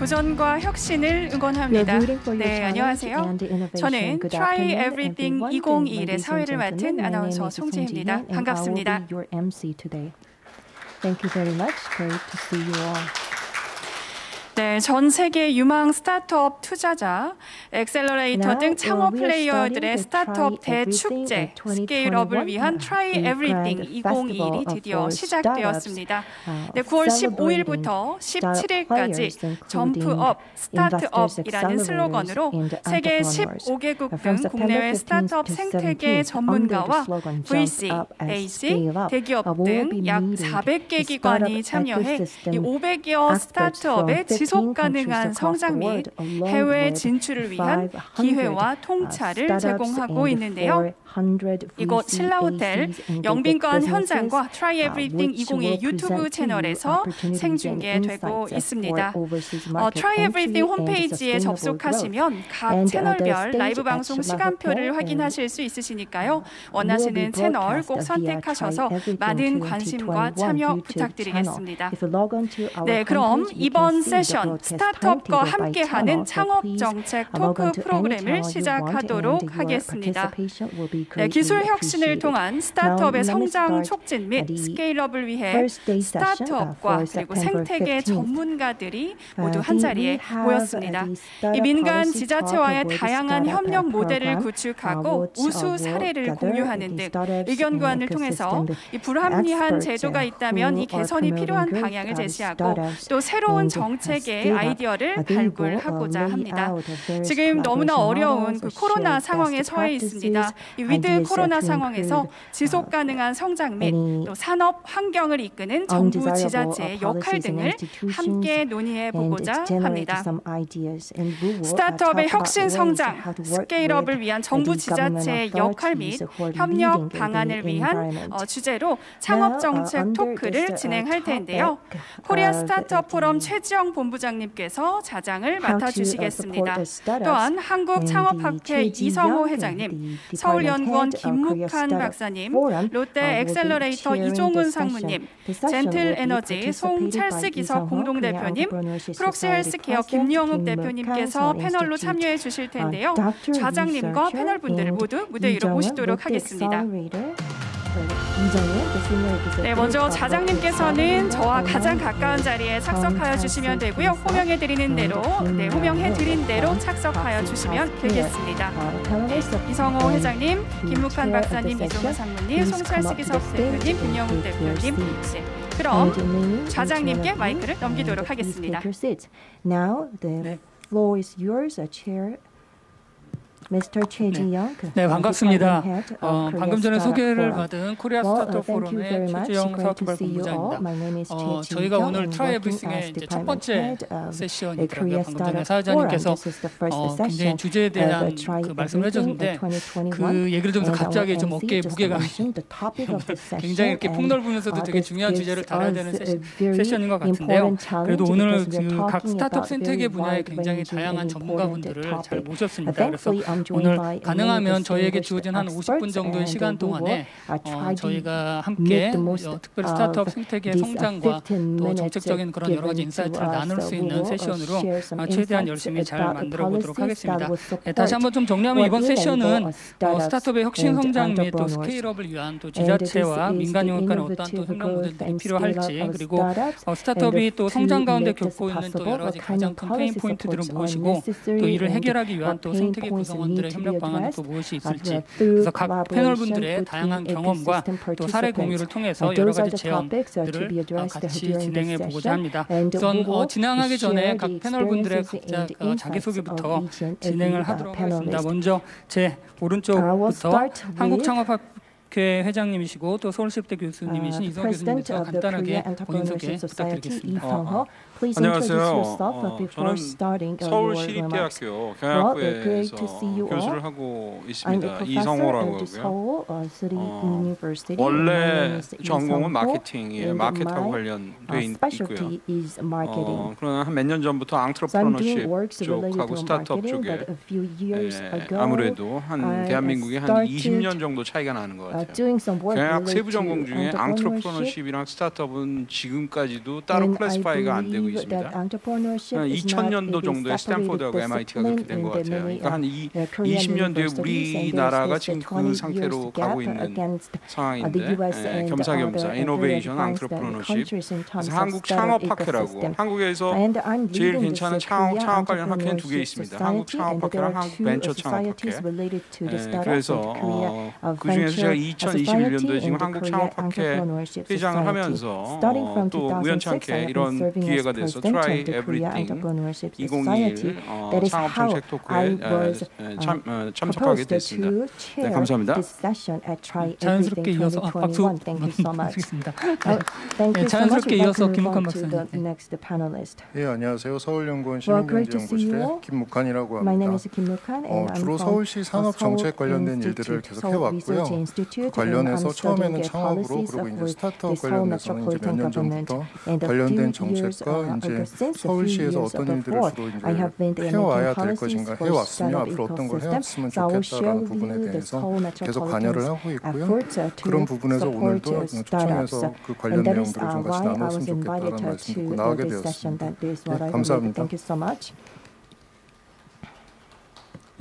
도전과 혁신을 응원합니다. 네, 안녕하세요. 저는 Try Everything 2021의 사회를 맡은 아나운서 송지혜입니다. 반갑습니다. Thank you very much. Great to see you all. 네, 전 세계 유망 스타트업 투자자, 엑셀러레이터 등 창업 플레이어들의 스타트업 대축제, 스케일업을 위한 Try Everything 2021이 드디어 시작되었습니다. 네, 9월 15일부터 17일까지 점프업, 스타트업이라는 슬로건으로 세계 15개국 등 국내외 스타트업 생태계 전문가와 VC, AC, 대기업 등 약 400개 기관이 참여해 이 500여 스타트업의 지속 가능한 성장 및 해외 진출을 위한 기회와 통찰을 제공하고 있는데요. 이곳 신라호텔 영빈관 현장과 Try Everything 2021 유튜브 채널에서 생중계되고 있습니다. Try Everything 홈페이지에 접속하시면 각 채널별 라이브 방송 시간표를 확인하실 수 있으시니까요. 원하시는 채널 꼭 선택하셔서 많은 관심과 참여 부탁드리겠습니다. 네, 그럼 이번 세션 스타트업과 함께하는 창업정책 토크 프로그램을 시작하도록 하겠습니다. 네, 기술 혁신을 통한 스타트업의 성장 촉진 및 스케일업을 위해 스타트업과 그리고 생태계 전문가들이 모두 한자리에 모였습니다. 이 민간 지자체와의 다양한 협력 모델을 구축하고 우수 사례를 공유하는 등 의견 교환을 통해서 이 불합리한 제도가 있다면 이 개선이 필요한 방향을 제시하고 또 새로운 정책의 아이디어를 발굴하고자 합니다. 지금 너무나 어려운 그 코로나 상황에 처해 있습니다. 이 위드 코로나 상황에서 지속 가능한 성장 및 또 산업 환경을 이끄는 정부 지자체의 역할 등을 함께 논의해 보고자 합니다. 스타트업의 혁신 성장, 스케일업을 위한 정부 지자체의 역할 및 협력 방안을 위한 주제로 창업 정책 토크를 진행할 텐데요. 코리아 스타트업 포럼 최지영 본부장님께서 자장을 맡아주시겠습니다. 또한 한국창업학회 이성호 회장님, 서울연구원 김묵한 박사님, 롯데 엑셀러레이터 이종훈 상무님, 젠틀에너지 송찰스 기석 공동대표님, 프록시 헬스케어 김영욱 대표님께서 패널로 참여해 주실 텐데요. 좌장님과 패널분들을 모두 무대 위로 모시도록 하겠습니다. 네, 먼저 좌장님께서는 저와 가장 가까운 자리에 착석하여 주시면 되고요. 호명해 드리는 대로, 호명해 드린 대로 착석하여 주시면 되겠습니다. 네, 이성호 회장님, 김묵한 박사님, 이종훈 상무님, 송찰스 기석 대표님, 김영욱 대표님. 네, 그럼 좌장님께 마이크를 넘기도록 하겠습니다. 네, 반갑습니다. 방금 전에 소개를 받은 코리아 스타트업 포럼의 최지영 사업개발 본부장입니다. 저희가 오늘 Try Everything의 이제 첫 번째 세션이더라고요. 방금 전에 사회자님께서 굉장히 주제에 대한 그 말씀을 해줬는데 그 얘기를 들으면서 갑자기 좀 어깨에 무게가 굉장히 이렇게 폭넓으면서도 되게 중요한 주제를 다뤄야 되는 세션인 것 같은데요. 그래도 오늘 그 각 스타트업 생태계 분야에 굉장히 다양한 전문가분들을 잘 모셨습니다. 그래서 오늘 가능하면 저희에게 주어진 한 50분 정도의 시간 동안에 저희가 함께 특별히 스타트업 생태계의 성장과 또 정책적인 그런 여러 가지 인사이트를 나눌 수 있는 세션으로 최대한 열심히 잘 만들어 보도록 하겠습니다. 다시 한번 좀 정리하면 이번 세션은 스타트업의 혁신 성장 및 또 스케일업을 위한 또 지자체와 민간 영역 간의 어떠한 또 협력 모델들이 필요할지, 그리고 스타트업이 또 성장 가운데 겪고 있는 또 여러 가지 가장 큰 페인 포인트들을 무엇이고 또 이를 해결하기 위한 또 생태계 구성원들의 협력 방안이 또 무엇이 있을지, 그래서 각 패널분들의 다양한 경험과 또 사례 공유를 통해서 여러 가지 제안들을 같이 진행해 보고자 합니다. 우선 진행하기 전에 각 패널분들의 각자 자기소개부터 진행을 하도록 하겠습니다. 먼저 제 오른쪽부터 한국창업학회 회장님이시고 또 서울시립대 교수님이신 이성호 교수님께서 간단하게 본인 소개 부탁드리겠습니다. 안녕하세요. 저는 서울시립대학교 경영학부에서 교수를 하고 있습니다. 이성호라고 하고요. 원래 전공은 마케팅이에요. 마케팅하고 관련돼 있고요. 그러나 한 몇 년 전부터 앙트러프러너십 쪽하고 스타트업 쪽에 아무래도 한 대한민국에 한 20년 정도 차이가 나는 것 같아요. 경영학 세부 전공 중에 안트로프러너십이랑 스타트업은 지금까지도 따로 클래시파이가 안 되고 있습니다. 2000년도 정도에 스탠포드하고 MIT가 그렇게 된 것 같아요. 그러니까 한 20년 뒤에 우리나라가 지금 그 상태로 가고 있는 상황인데 겸사겸사 이노베이션, 안트로프러너십. 그래서 한국 창업학회라고 한국에서 제일 괜찮은 창업 관련 학회는 2개 있습니다. 한국 창업학회랑 한국 벤처 창업학회. 그래서 그 중에서 제가 2021년도에 지금 한국 창업학회 회장을 하면서 또 우연찮게 이런 기회가 돼서 Try Everything 2021 창업 정책 토크에 참석하게 됐습니다. 네, 감사합니다. 자연스럽게 이어서 박수 부탁드리겠습니다. 네, 자연스럽게 이어서 김묵환 박사님. 예, 안녕하세요. 서울연구원 시민경제연구실의 김묵환이라고 합니다. 주로 서울시 산업 정책 관련된 일들을 계속 해왔고요. 그 관련해서 처음에는 창업으로 그리고 이제 스타트업 관련해서는 이제 몇 년 전부터 관련된 정책과 이제 서울시에서 어떤 일들을 주로 이제 해와야 될 것인가 해왔으며 앞으로 어떤 걸 해왔으면 좋겠다라는 부분에 대해서 계속 관여를 하고 있고요. 그런 부분에서 오늘도 초청해서 그 관련 내용들을 좀 같이 나눴으면 좋겠다라는 말씀 듣고 나오게 되었습니다. 네, 감사합니다.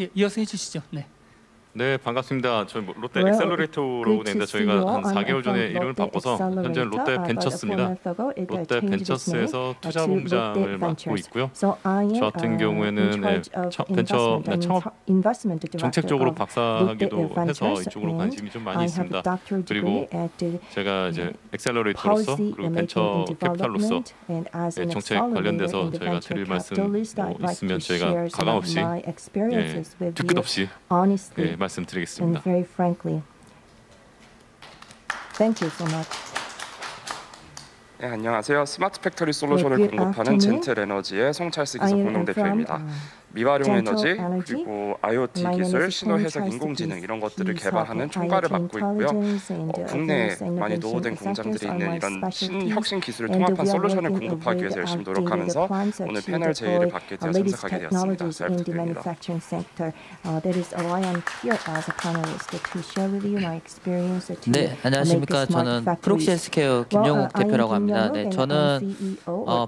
예, 이어서 해주시죠. 네. 네, 반갑습니다. 저희 롯데 엑셀러레이터로 되는데 저희가 한 4개월 전에 이름을 바꿔서 현재는 롯데 벤처스입니다. 롯데 벤처스에서 투자본부장을 맡고 있고요. 저 같은 경우에는 벤처 창업 정책적으로 박사학위도 해서 이쪽으로 관심이 좀 많이 있습니다. 그리고 제가 이제 엑셀러레이터로서 그리고 벤처 캐피탈로서 정책 관련돼서 저희가 드릴 말씀 있으면 저희가 가감없이 뒤끝 없이 말씀드리겠습니다. 네, 안녕하세요. 스마트 팩토리 솔루션을 공급하는 젠틀 에너지의 송찰스 기사 공동대표입니다. 미활용 에너지 그리고 IoT 기술, 신호 해석, 인공지능 이런 것들을 개발하는 총괄을 맡고 있고요. 국내에 많이 노후된 공장들이 있는 이런 신혁신 기술을 통합한 솔루션을 공급하기 위해서 열심히 노력하면서 오늘 패널 제의를 받게 되어 참석하게 되었습니다. 잘 부탁드립니다. 네, 안녕하십니까. 저는 프록시헬스케어 김영욱 대표라고 합니다. 네, 저는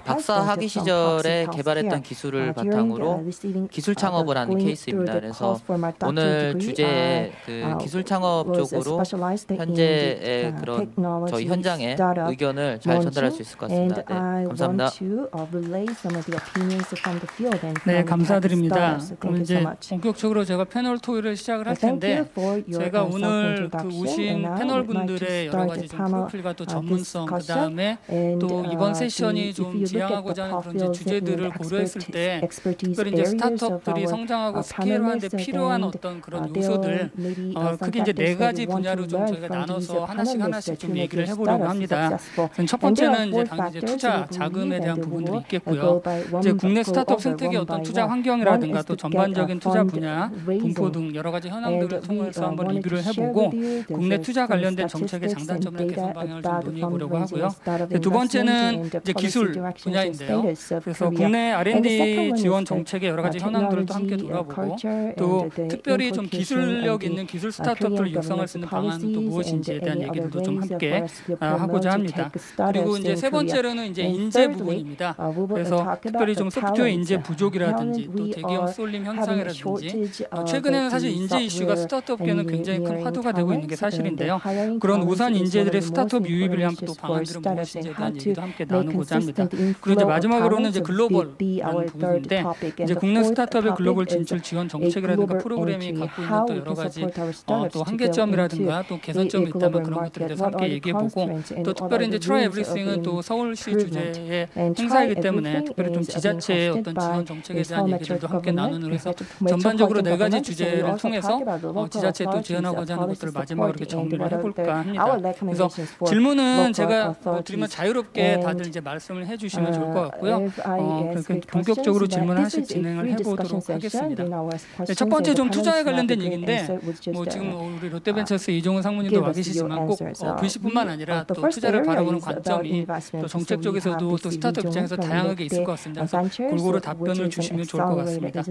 박사 학위 시절에 개발했던 기술을 바탕으로 기술 창업을 하는 케이스입니다. 그래서 오늘 주제에 그 기술 창업 쪽으로 현재의 그런 저희 현장의 의견을 잘 전달할 수 있을 것 같습니다. 네, 감사합니다. 네, 감사드립니다. 그럼 이제 본격적으로 제가 패널 토의를 시작을 할 텐데 제가 오늘 그 오신 패널분들의 여러 가지 좀 프로필과 또 전문성 그 다음에 또 이번 세션이 좀 지향하고자 하는 그런 이제 주제들을 고려했을 때 특별히 이제 스타트업들이 성장하고 스케일하는 데 필요한 어떤 그런 요소들 크게 이제 4가지 분야로 좀 저희가 나눠서 하나씩 좀 얘기를 해보려고 합니다. 첫 번째는 이제 당연히 이제 투자 자금에 대한 부분들이 있겠고요. 이제 국내 스타트업 생태계 어떤 투자 환경이라든가 또 전반적인 투자 분야, 분포 등 여러 가지 현황들을 통해서 한번 리뷰를 해보고 국내 투자 관련된 정책의 장단점이나 개선 방향을 좀 논의해 보려고 하고요. 두 번째는 이제 기술 분야인데요. 그래서 국내 R&D 지원 정책의 여러 가지 현황들을 또 함께 돌아보고 또 특별히 좀 기술력 있는 기술 스타트업들을 육성할 수 있는 방안은 또 무엇인지에 대한 얘기들도 좀 함께 하고자 합니다. 그리고 이제 세 번째로는 이제 인재 부분입니다. 그래서 특별히 좀 소프트웨어 인재 부족이라든지 또 대기업 쏠림 현상이라든지 최근에는 사실 인재 이슈가 스타트업계는 굉장히 큰 화두가 되고 있는 게 사실인데요. 그런 우선 인재들의 스타트업 유입을 위한 또 방안들은 무엇인지에 대한 얘기도 함께 나누고자 합니다. 그리고 이제 마지막으로는 이제 글로벌이라는 부분인데 이제 국내 스타트업의 글로벌 진출 지원 정책이라든가 프로그램이 갖고 있는 또 여러 가지 또 한계점이라든가 또 개선점이 있다면 그런 것들에 대해서 함께 얘기해보고 또 특별히 이제 Try Everything은 또 서울시 주제의 행사이기 때문에 특별히 좀 지자체의 어떤 지원 정책에 대한 얘기들도 함께 나누는 그래서 전반적으로 4가지 주제를 통해서 지자체에 또 지원하고자 하는 것들을 마지막으로 이렇게 정리를 해볼까 합니다. 그래서 질문은 제가 드리면 자유롭게 다들 이제 말씀을 해주시면 좋을 것 같고요. 그렇게 본격적으로 질문하실 진행을 해보도록 하겠습니다. 네, 첫 번째 좀 투자에 관련된 얘기인데 뭐 지금 우리 롯데벤처스 이종훈 상무님도 와 계시지만 꼭 VC뿐만 아니라 또 투자를 바라보는 관점이 또 정책 쪽에서도 또 스타트업 입장에서 다양하게 있을 것 같습니다. 그래서 골고루 답변을 주시면 좋을 것 같습니다.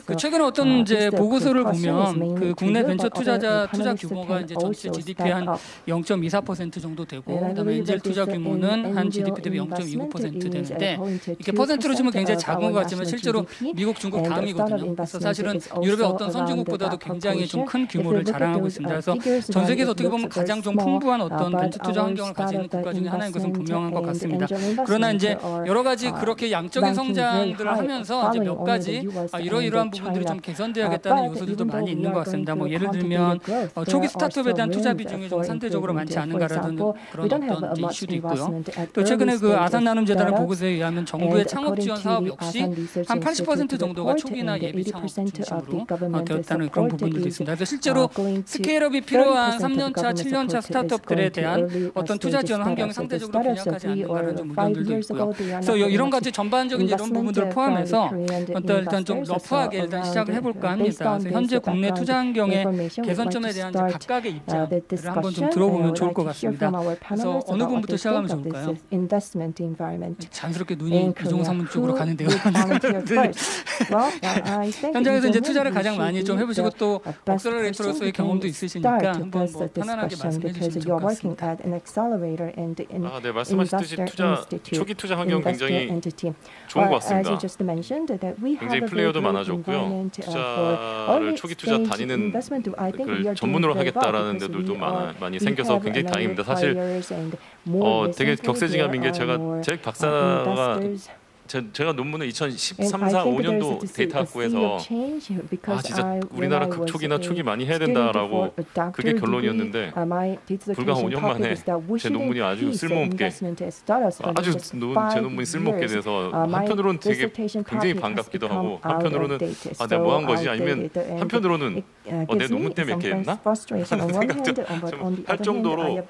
그 최근에 어떤 이제 보고서를 보면 그 국내 벤처 투자자 투자 규모가 이제 전체 GDP의 한 0.24% 정도 되고 그다음에 엔젤 투자 규모는 한 GDP 대비 0.29% 되는데 이렇게 퍼센트로 치면 굉장히 작은 것 같지만 실제로 미국, 중국 다음이거든요. 그래서 사실은 유럽의 어떤 선진국보다도 굉장히 좀 큰 규모를 자랑하고 있습니다. 그래서 전 세계에서 어떻게 보면 가장 좀 풍부한 어떤 벤처 투자 환경을 가지는 국가 중에 하나인 것은 분명한 것 같습니다. 그러나 이제 여러 가지 그렇게 양적인 성장들을 하면서 이제 몇 가지 이러이러한 부분들이 좀 개선돼야겠다는 요소들도 많이 있는 것 같습니다. 뭐 예를 들면 초기 스타트업에 대한 투자 비중이 좀 상대적으로 많지 않은가라는 그런 어떤 이슈도 있고요. 또 최근에 그 아산 나눔 재단의 보고서에 의하면 정부의 창업 지원 사업 역시 한 80% 정도가 초기나 예비 창업 중심으로 되었다는 그런 부분들도 있습니다. 그래서 실제로 스케일업이 필요한 3년차, 7년차 스타트업들에 대한 어떤 투자 지원 환경이 상대적으로 빈약하지 않는가라는 좀 의견들도 있고요. 그래서 이런 가지 전반적인 이런 부분들을 포함해서 일단 좀 러프하게 일단 시작을 해볼까 합니다. 그래서 현재 국내 투자 환경의 개선점에 대한 각각의 입장을 한번 좀 들어보면 좋을 것 같습니다. 그래서 어느 분부터 시작하면 좋을까요? 자연스럽게 눈이 이종훈 상무 쪽으로 가는데요. 현장에서 이제 투자를 가장 많이 좀 해보시고 또 억셀러레이터로서의 경험도 있으시니까 한번 뭐 편안하게 말씀해 주시면 좋을 것 같습니다. 네, 말씀하셨듯이 초기 투자 환경 굉장히 좋은 것 같습니다. 굉장히 플레이어도 많아졌고요. 투자를 초기 투자 다니는 걸 전문으로 하겠다라는 데들도 많이 생겨서 굉장히 다행입니다. 사실 되게 격세지감인 게 제 박사가 제가 논문을 2013, 4, 5년도 데이터 학부에서 진짜 우리나라 극초기나 초기 많이 해야 된다라고 그게 결론이었는데 불과 5년 만에 제 논문이 아주 쓸모없게 제 논문이 쓸모없게 돼서 한편으로는 되게 굉장히 반갑기도 하고 한편으로는 내가 뭐 한 거지 아니면 한편으로는 내 논문 때문에 이렇게 했나? 하는 생각도 좀 할 정도로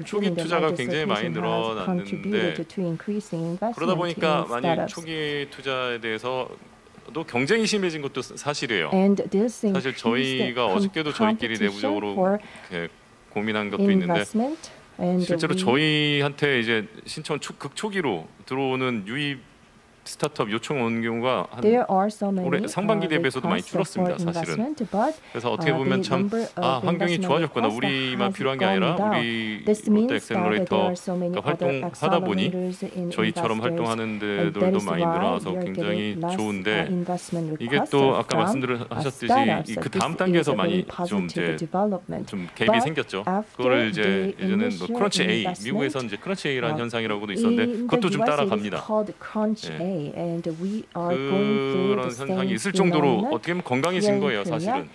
초기 투자가 굉장히 많이 늘어났는데 그러다 보니까 많이 초기 투자에 대해서 또 경쟁이 심해진 것도 사실이에요. 사실 저희가 어저께도 저희끼리 내부적으로 고민한 것도 있는데 실제로 저희한테 이제 신청 극초기로 들어오는 유입 스타트업 요청 온 경우가 올해 상반기 대비해서도 많이 줄었습니다. 사실은. 그래서 어떻게 보면 참 환경이 좋아졌구나. 우리만 필요한 게 아니라 우리 롯데 엑셀러레이터가 활동하다 보니 저희처럼 활동하는 데들도 많이 늘어나서 굉장히 좋은데 이게 또 아까 말씀하셨듯이 그 다음 단계에서 많이 좀 갭이 생겼죠. 그거를 이제 예전엔 뭐 크런치 A, 미국에서는 이제 크런치 A라는 현상이라고도 있었는데 그것도 좀 따라갑니다. 그런 현상이 있을 정도로 어떻게 보면 건강해진 거예요, 사실은.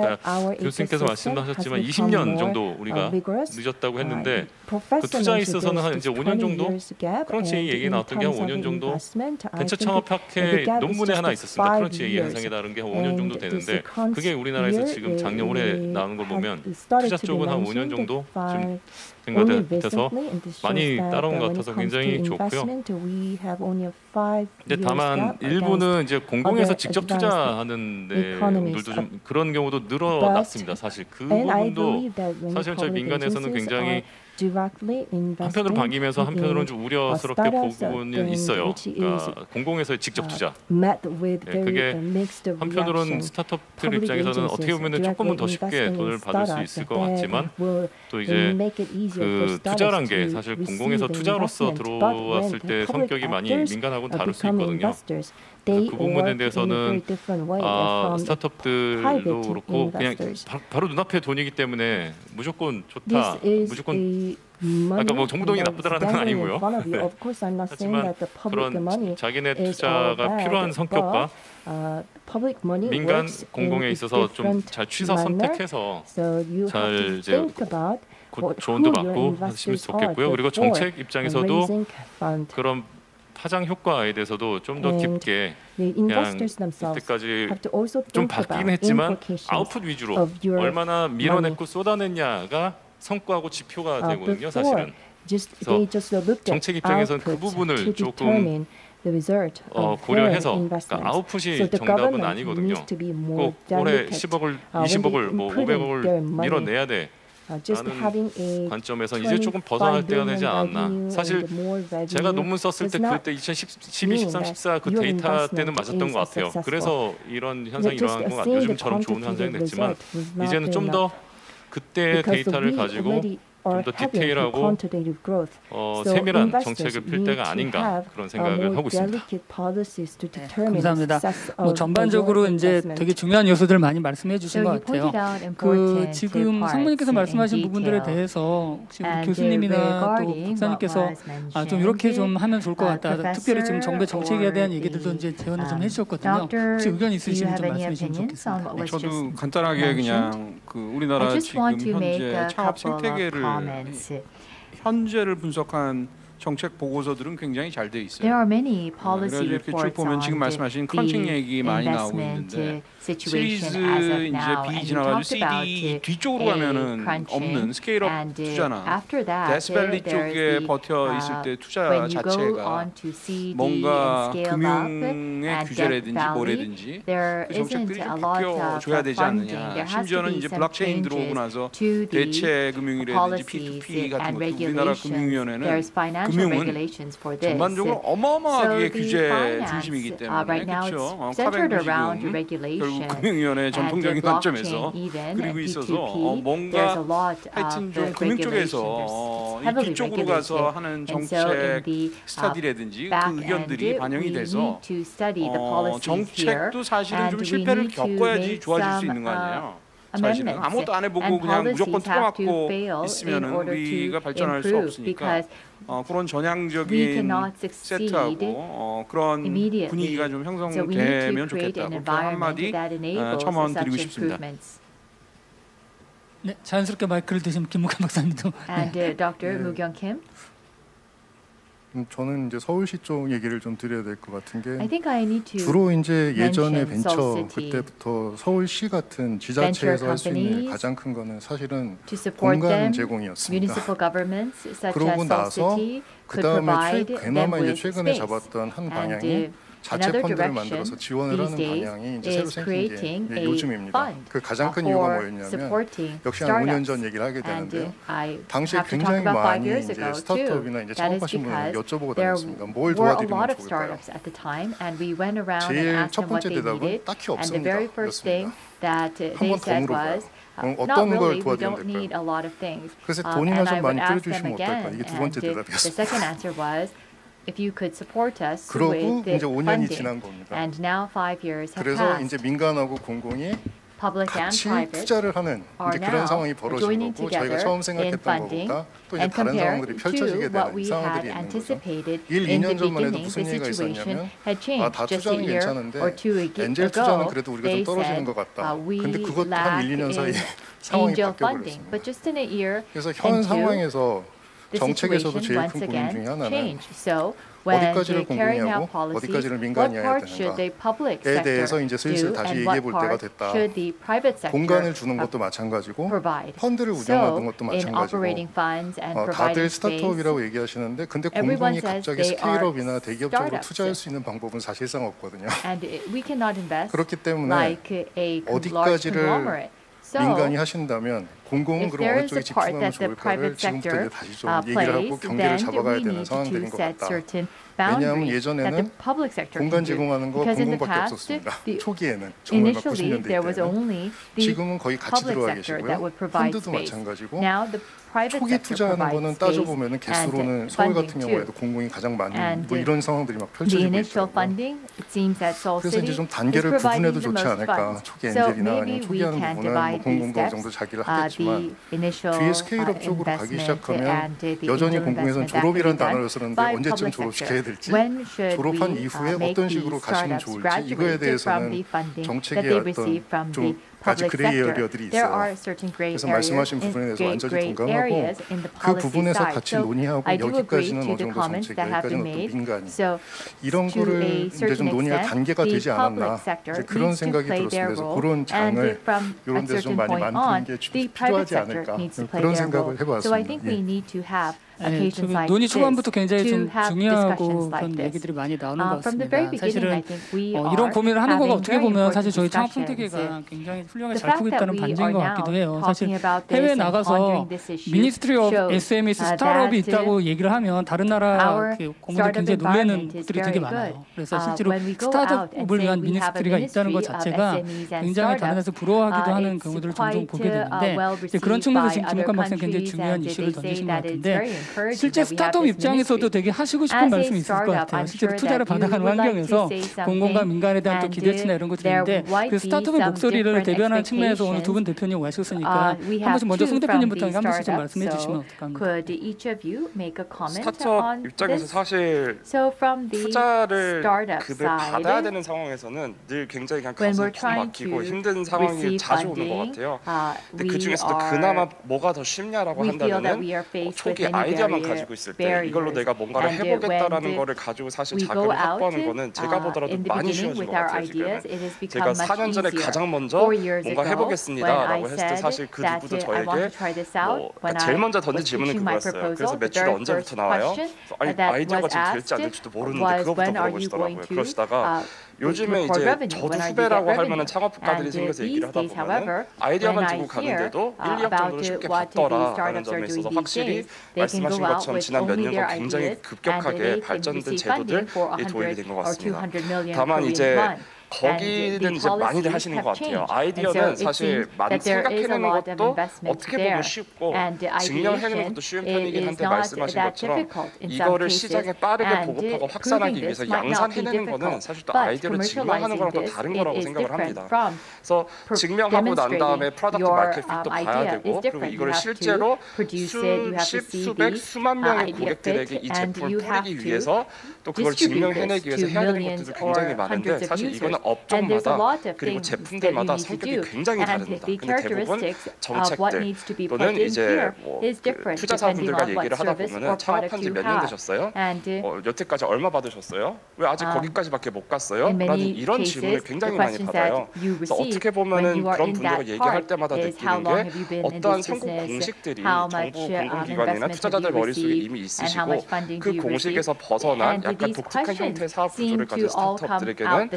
아까 교수님께서 말씀하셨지만 20년 정도 우리가 늦었다고 했는데 그 투자에 있어서는 한 이제 5년 정도 크런치 A 얘기 나왔던 게 한 5년 정도 벤처 창업학회 논문에 하나 있었습니다. 크런치 A 현상이라는 게 한 5년 정도 되는데 그게 우리나라에서 지금 작년 올해 나오는 걸 보면 투자 쪽은 한 5년 정도 지금 된것 많이 따라온 것 같아서 굉장히 좋고요. 근데 다만 일부는 이제 공공에서 직접 투자하는 데들도 좀 그런 경우도 늘어났습니다. 사실 그 부분도 사실 저희 민간에서는 굉장히 한편으로 반기면서 한편으로는 좀 우려스럽게 보고는 있어요. 그러니까 공공에서의 직접 투자. 그게 한편으로는 스타트업들 입장에서는 어떻게 보면 조금은 더 쉽게 돈을 받을 수 있을 것 같지만 또 이제 그 투자란 게 사실 공공에서 투자로서 들어왔을 때 성격이 많이 민간하고는 다를 수 있거든요. 그래서 그 부분에 대해서는 스타트업들도 그렇고 그냥 바로 눈앞에 돈이기 때문에 무조건 좋다, 무조건 아까 뭐 정부돈이 나쁘다라는 건 아니고요. 네. 하지만 그런 자기네 투자가 필요한 성격과 민간 공공에 있어서 좀 잘 취사 선택해서 잘 이제 조언도 받고 하시면 좋겠고요. 그리고 정책 입장에서도 그런 파장 효과에 대해서도 좀 더 깊게 그냥 이때까지 좀 바뀌긴 했지만 아웃풋 위주로 얼마나 밀어냈고 쏟아냈냐가 성과하고 지표가 되거든요. 사실은. 그래서 정책 입장에서는 그 부분을 조금 고려해서 그러니까 아웃풋이 정답은 아니거든요. 꼭 올해 10억을, 20억을, 뭐 500억을 밀어내야 돼. 라는 관점에서 이제 조금 벗어날 때가 되지 않았나. 사실 제가 논문 썼을 때 그때 2012, 13, 14 그 데이터 때는 맞았던 것 같아요. 그래서 이런 현상이 일어난 건 요즘처럼 좋은 현상이 됐지만 이제는 좀 더 그때의 데이터를 가지고 좀 더 디테일하고 세밀한 정책을 필 때가 아닌가 그런 생각을 하고 있습니다. 감사합니다. 뭐 전반적으로 이제 되게 중요한 요소들 많이 말씀해 주신 것 같아요. 그 지금 상무님께서 말씀하신 부분들에 대해서 혹시 우리 교수님이나 또 박사님께서 좀 이렇게 좀 하면 좋을 것 같다. 특별히 지금 정부의 정책에 대한 얘기들도 이제 제언을 좀 해주셨거든요. 혹시 의견 있으시면 좀 말씀해 주시면 좋겠습니다. 저도 간단하게 그냥 그 우리나라 지금 현재 창업 생태계를 현재를 분석한 정책 보고서들은 굉장히 잘 돼 있어요. 그래서 이렇게 쭉 보면 지금 말씀하신 크런칭 얘기 많이 나오고 있는데 시리즈 이제 B 지나가지고 CD 뒤쪽으로 가면은 없는 스케일업 투자나 데스밸리 쪽에 버텨 있을 때 투자 자체가 뭔가 금융의 규제라든지 뭐라든지 그 정책들이 좀 바뀌어줘야 되지 않느냐. 심지어는 이제 블록체인 들어오고 나서 대체 금융이라든지 P2P 같은 것도 우리나라 금융위원회는 금융은 전반적으로 어마어마하게 규제 중심이기 때문에 그렇죠. 카뱅도 결국 금융위원회 전통적인 관점에서 그리고 있어서 뭔가 하여튼 좀 금융 쪽에서 이 뒤쪽으로 가서 하는 정책 스터디라든지 그 의견들이 반영이 돼서 정책도 사실은 좀 실패를 겪어야지 좋아질 수 있는 거 아니에요. 사실은 아무것도 안 해보고 그냥 무조건 틀어막고 있으면은 우리가 발전할 수 없으니까 그런 전향적인 세트하고 그런 분위기가 좀 형성되면 좋겠다. 그렇게 한마디 첨언 드리고 싶습니다. 네, 자연스럽게 마이크를 드신 김묵환 박사님도. And Dr. Moo-kyung Kim. 저는 이제 서울시 쪽 얘기를 좀 드려야 될 것 같은 게 I think I need to 주로 이제 예전에 벤처 그때부터 서울시 같은 지자체에서 할 수 있는 가장 큰 거는 사실은 공간 제공이었습니다. 그러고 나서 그 다음에 그나마 이제 최근에 잡았던 한 방향이 자체 펀드를 만들어서 지원을 하는 방향이 이제 새로 생긴 게 요즘입니다. 그 가장 큰 이유가 뭐였냐면 역시 한 5년 전 얘기를 하게 되는데요. 당시에 굉장히 많이 이제 스타트업이나 이제 창업하신 분을 여쭤보고 다녔습니다. 뭘 도와드리면 좋을까요? 제일 첫 번째 대답은 딱히 없습니다. 였습니다. 한 번 더 물어봐요. 어떤 걸 도와드리면 될까요? 그래서 돈이나 좀 많이 뿌려주시면 어떨까? 이게 두 번째 대답이었습니다. If you could support us 그러고 with 이제 5년이 funding. 지난 겁니다. And now 5 years have 그래서 passed. 이제 민간하고 공공이 Public and 같이 private 투자를 하는 이제 그런 상황이 벌어진 거고 저희가 처음 생각했던 것보다 또 이제 다른 상황들이 펼쳐지게 되는 상황들이 있는 거죠. 1, 2년 전만 해도 무슨 얘기가 있었냐면 다 투자는 괜찮은데 엔젤 투자는 그래도 우리가 좀 떨어지는 것 같다. 근데 그것도 한 1, 2년 사이에 상황이 바뀌어버렸습니다. 그래서 현 상황에서 정책에서도 제일 큰 고민 중에 하나는 어디까지를 공공이하고 어디까지를 민간이 해야 되는가에 대해서 이제 슬슬 다시 얘기해 볼 때가 됐다. 공간을 주는 것도 마찬가지고 펀드를 운영하는 것도 마찬가지고 다들 스타트업이라고 얘기하시는데 근데 공공이 갑자기 스케일업이나 대기업 쪽으로 투자할 수 있는 방법은 사실상 없거든요. 그렇기 때문에 어디까지를 민간이 하신다면 공공은 그럼 어느 쪽에 집중하면 좋을까를 지금부터 다시 좀 얘기를 하고 경계를 잡아가야 되는 상황들인 것 같다. 왜냐하면 예전에는 공간 제공하는 거 공공밖에 없었습니다. 초기에는 정말 막 90년대 때는 지금은 거의 같이 들어와 계시고요. 펀드도 마찬가지고 초기 투자하는 거는 따져보면 개수로는 서울 같은 경우에도 공공이 가장 많은 뭐 이런 상황들이 막 펼쳐지고 있더라고요. 그래서 이제 좀 단계를 구분해도 좋지 않을까. 초기 엔젤이나 아니면 초기 하는 부분은 뭐 공공도 어느 정도 자기를 하겠지만 뒤에 스케일업 쪽으로 가기 시작하면 여전히 공공에서는 졸업이라는 단어를 쓰는데 언제쯤 졸업시켜야 될지 졸업한 이후에 어떤 식으로 가시면 좋을지 이거에 대해서는 정책의 어떤 좀 아직 그레이 에리어들이 있어요. 그래서 말씀하신 부분에 대해서 완전히 동감하고 그 부분에서 같이 논의하고 여기까지는 어느 정도 정책, 여기까지는 또 민간이 이런 거를 이제 좀 논의할 단계가 되지 않았나 이제 그런 생각이 들었습니다. 그래서 그런 장을 이런 데서 좀 많이 만드는 게 필요하지 않을까 그런 생각을 해봤습니다. occasions like 논의 this 초반부터 굉장히 to 좀 have 중요하고 discussions like 그런 this. 얘기들이 많이 나오는 것 From the very 같습니다. beginning, I 사실은 think we 이런 are 고민을 하는 거가 having 어떻게 very 보면 사실 저희 important 창업 discussions. 선택회가 굉장히 훌륭하게 The 잘 fact 크고 that 있다는 we 반증인 are 것 같기도 해요. now 사실 talking about this 해외 and 나가서 pondering this issue 미니스트리 오브 shows SMEs 스타트업이 있다고 얘기를 하면 다른 나라 our 그 공무원들 startup 굉장히 놀라는 environment is 것들이 very 되게 good. 많아요. 그래서 실제로 When we go out and 스타트업을 say 위한 we have a 미니스트리가 있다는 것 ministry of 자체가 SMEs and 굉장히 다른 데서 startups, 부러워하기도 하는 it's 경우들을 종종 quite 보게 되는데 well 이제 그런 received 측면에서 by 지금 other 김옥관 박사님 굉장히 countries, 중요한 and 이슈를 they say 던지신 것 that it's 같은데 very encouraging 실제 that we have 스타트업 this 입장에서도 ministry. 되게 하시고 싶은 As a 말씀이 있을 것 startup, 같아요. I'm 실제로 sure 투자를 that you 받아가는 would like to 환경에서 say 공공과 something, 민간에 대한 또 and 기대치나 이런 것들이 there 있는데 might 그 be 스타트업의 some 목소리를 different 대변하는 측면에서 오늘 두 분 expectations. 대표님 오셨으니까 We 한 have 번씩 먼저 two 송 from 대표님부터 the 한 번씩 좀 startups, 말씀해 주시면 so 어떡합니까? could each of you make a comment 스타트업 on 입장에서 this? 사실 So from the 투자를 startup 급을 받아야 side, 되는 상황에서는 늘 굉장히 그냥 when 가슴 we're 푹 trying 막히고 to 힘든 상황이 receive 자주 오는 것 funding, 같아요. 근데 we 그 중에서도 are 그나마 뭐가 더 쉽냐라고 we feel that 한다면은 we are faced with 초기 many 아이디어만 가지고 있을 때 이걸로 barriers. 내가 뭔가를 And 해보겠다라는 when 거를 가지고 사실 we go 자금을 out 확보하는 거는 제가 보더라도 in the 많이 beginning 쉬워진 with 것 our 같아요. 지금은 ideas, it has 제가 become 4년 much 전에 easier. 가장 먼저 4 years 뭔가 ago, when I 해보겠습니다라고 했을 때 said 사실 그 that 누구도 I want 저에게 to try this out, when 제일 I 먼저 던진 was 질문은 pitching my 그거였어요. 그래서 proposal, the 매출이 very 언제부터 first 나와요? question 아니, that 아이디어가 was 지금 될지 안 asked 될지도 모르는데 was 그거부터 when are you 물어보시더라고요. going to 그러시다가 요즘에 record 이제 revenue? 저도 When are you 후배라고 get 할 만한 revenue? 창업가들이 And 생겨서 얘기를 these 하다 days, 보면은 however, 아이디어만 when I 두고 hear 가는데도 1, 2억 about 정도로 쉽게 what the 받더라라는 startups 점에 are 있어서 doing these 확실히 days, they can 말씀하신 go out 것처럼 with 지난 몇 only their 년간 굉장히 ideas and 급격하게 they can 발전된 receive funding for 제도들이 도입이 된 것 100 or 같습니다. 200 million 다만 Korean 이제 won. 거기는 이제 많이들 하시는 것 같아요. 아이디어는 사실 생각해내는 것도 어떻게 보면 쉽고 증명해내는 것도 쉬운 편이긴 한데 말씀하신 것처럼 이거를 시장에 빠르게 보급하고 확산하기 위해서 양산해내는 거는 사실 또 아이디어를 증명하는 거랑 또 다른 거라고 생각을 합니다. 그래서 증명하고 난 다음에 프로덕트 마켓 핏도 봐야 되고 그리고 이거를 실제로 수백, 수만 명의 고객들에게 이 제품을 뿌리기 위해서 또 그걸 증명해내기 위해서 해야 되는 것들도 굉장히 많은데 사실 이거는 업종마다 그리고 제품들마다 성격이 굉장히 다릅니다. 근데 대부분 정책들 또는 이제 그 투자사분들과 얘기를 하다 보면은 창업한 지 몇 년 되셨어요? 여태까지 얼마 받으셨어요? 왜 아직 거기까지밖에 못 갔어요? 라는 이런 질문을 굉장히 많이 받아요. 그래서 어떻게 보면은 그런 분들과 얘기할 때마다 느끼는 게 어떠한 성공 공식들이 정부 공공기관이나 투자자들 머릿속에 이미 있으시고 그 공식에서 벗어난 약간 독특한 형태의 사업 구조를 가진 스타트업들에게는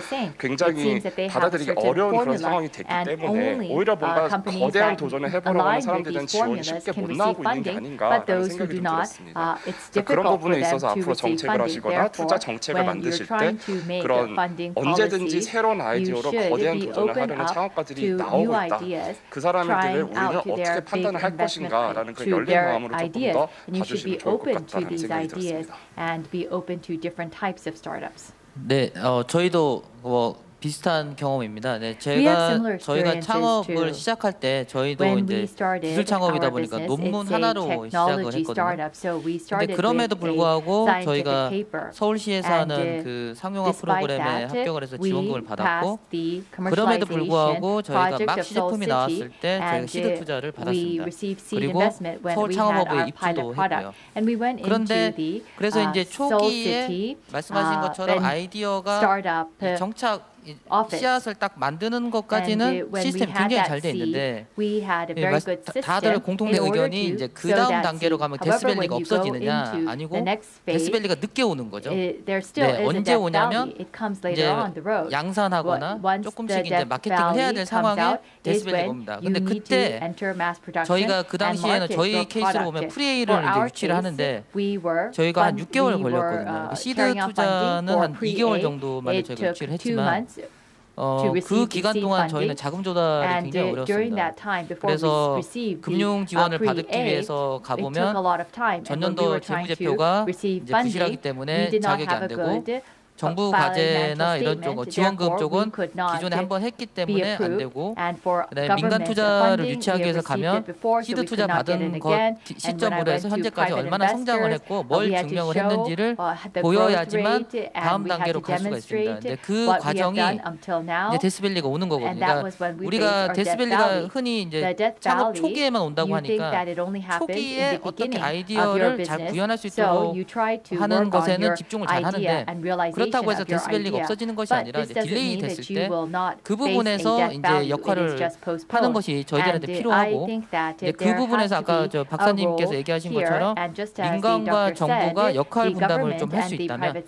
굉장히 받아들이기 어려운 그런 상황이 됐기 때문에 오히려 뭔가 거대한 도전을 해보려고 하는 사람들에 대한 지원이 쉽게 못 나오고 있는 게 아닌가라는 생각이 좀 들었습니다. 그런 부분에 있어서 앞으로 정책을 하시거나 투자 정책을 만드실 때 그런 언제든지 새로운 아이디어로 거대한 도전을 하려는 창업가들이 나오고 있다. 그 사람들을 우리는 어떻게 판단을 할 것인가라는 그 열린 마음으로 조금 더 봐주시면 좋을 것 같다는 생각이 들었습니다. 네, 저희도 비슷한 경험입니다. 네, 저희가 창업을 시작할 때 저희도 이제 기술 창업이다 보니까 논문 하나로 시작을 했거든요. 근데 그럼에도 불구하고 저희가 서울시에서 하는 그 상용화 프로그램에 합격을 해서 지원금을 받았고 그럼에도 불구하고 저희가 막 시제품이 나왔을 때 저희가 시드 투자를 받았습니다. 그리고 서울 창업허브에 입주도 했고요. 그런데 그래서 이제 초기에 말씀하신 것처럼 아이디어가 정착 씨앗을 딱 만드는 것까지는 시스템이 굉장히 잘 돼 있는데 다들 공통된 의견이 이제 그 다음 단계로 가면 데스밸리가 없어지느냐 아니고 데스밸리가 늦게 오는 거죠. 네, 언제 오냐면 이제 양산하거나 조금씩 이제 마케팅을 해야 될 상황에 데스밸리가 옵니다. 근데 그때 저희가 그 당시에는 저희 케이스로 보면 프리에이를 이제 유치를 하는데 저희가 한 6개월 걸렸거든요. 시드 투자는 한 2개월 정도만에 저희가 유치를 했지만 그 기간 동안 저희는 자금 조달이 굉장히 어려웠습니다. 그래서 금융 지원을 받기 위해서 가보면 전년도 재무제표가 이제 부실하기 때문에 자격이 안 되고 정부 과제나 이런 쪽 지원금 쪽은 기존에 한번 했기 때문에 안 되고 그다음에 민간 투자를 유치하기 위해서 가면 시드 투자 받은 것 시점으로 해서 현재까지 얼마나 성장을 했고 뭘 증명을 했는지를 보여야지만 다음 단계로 갈 수가 있습니다. 근데 그 과정이 이제 데스밸리가 오는 거거든요. 그러니까 우리가 데스밸리가 흔히 이제 창업 초기에만 온다고 하니까 초기에 어떻게 아이디어를 잘 구현할 수 있도록 하는 것에는 집중을 잘 하는데 그러다 그렇다고 해서 데시벨리가 없어지는 것이 아니라 이제 딜레이 됐을 때 그 부분에서 이제 역할을 하는 것이 저희들한테 필요하고 이제 그 부분에서 아까 저 박사님께서 얘기하신 것처럼 민간과 정부가 역할 분담을 좀 할 수 있다면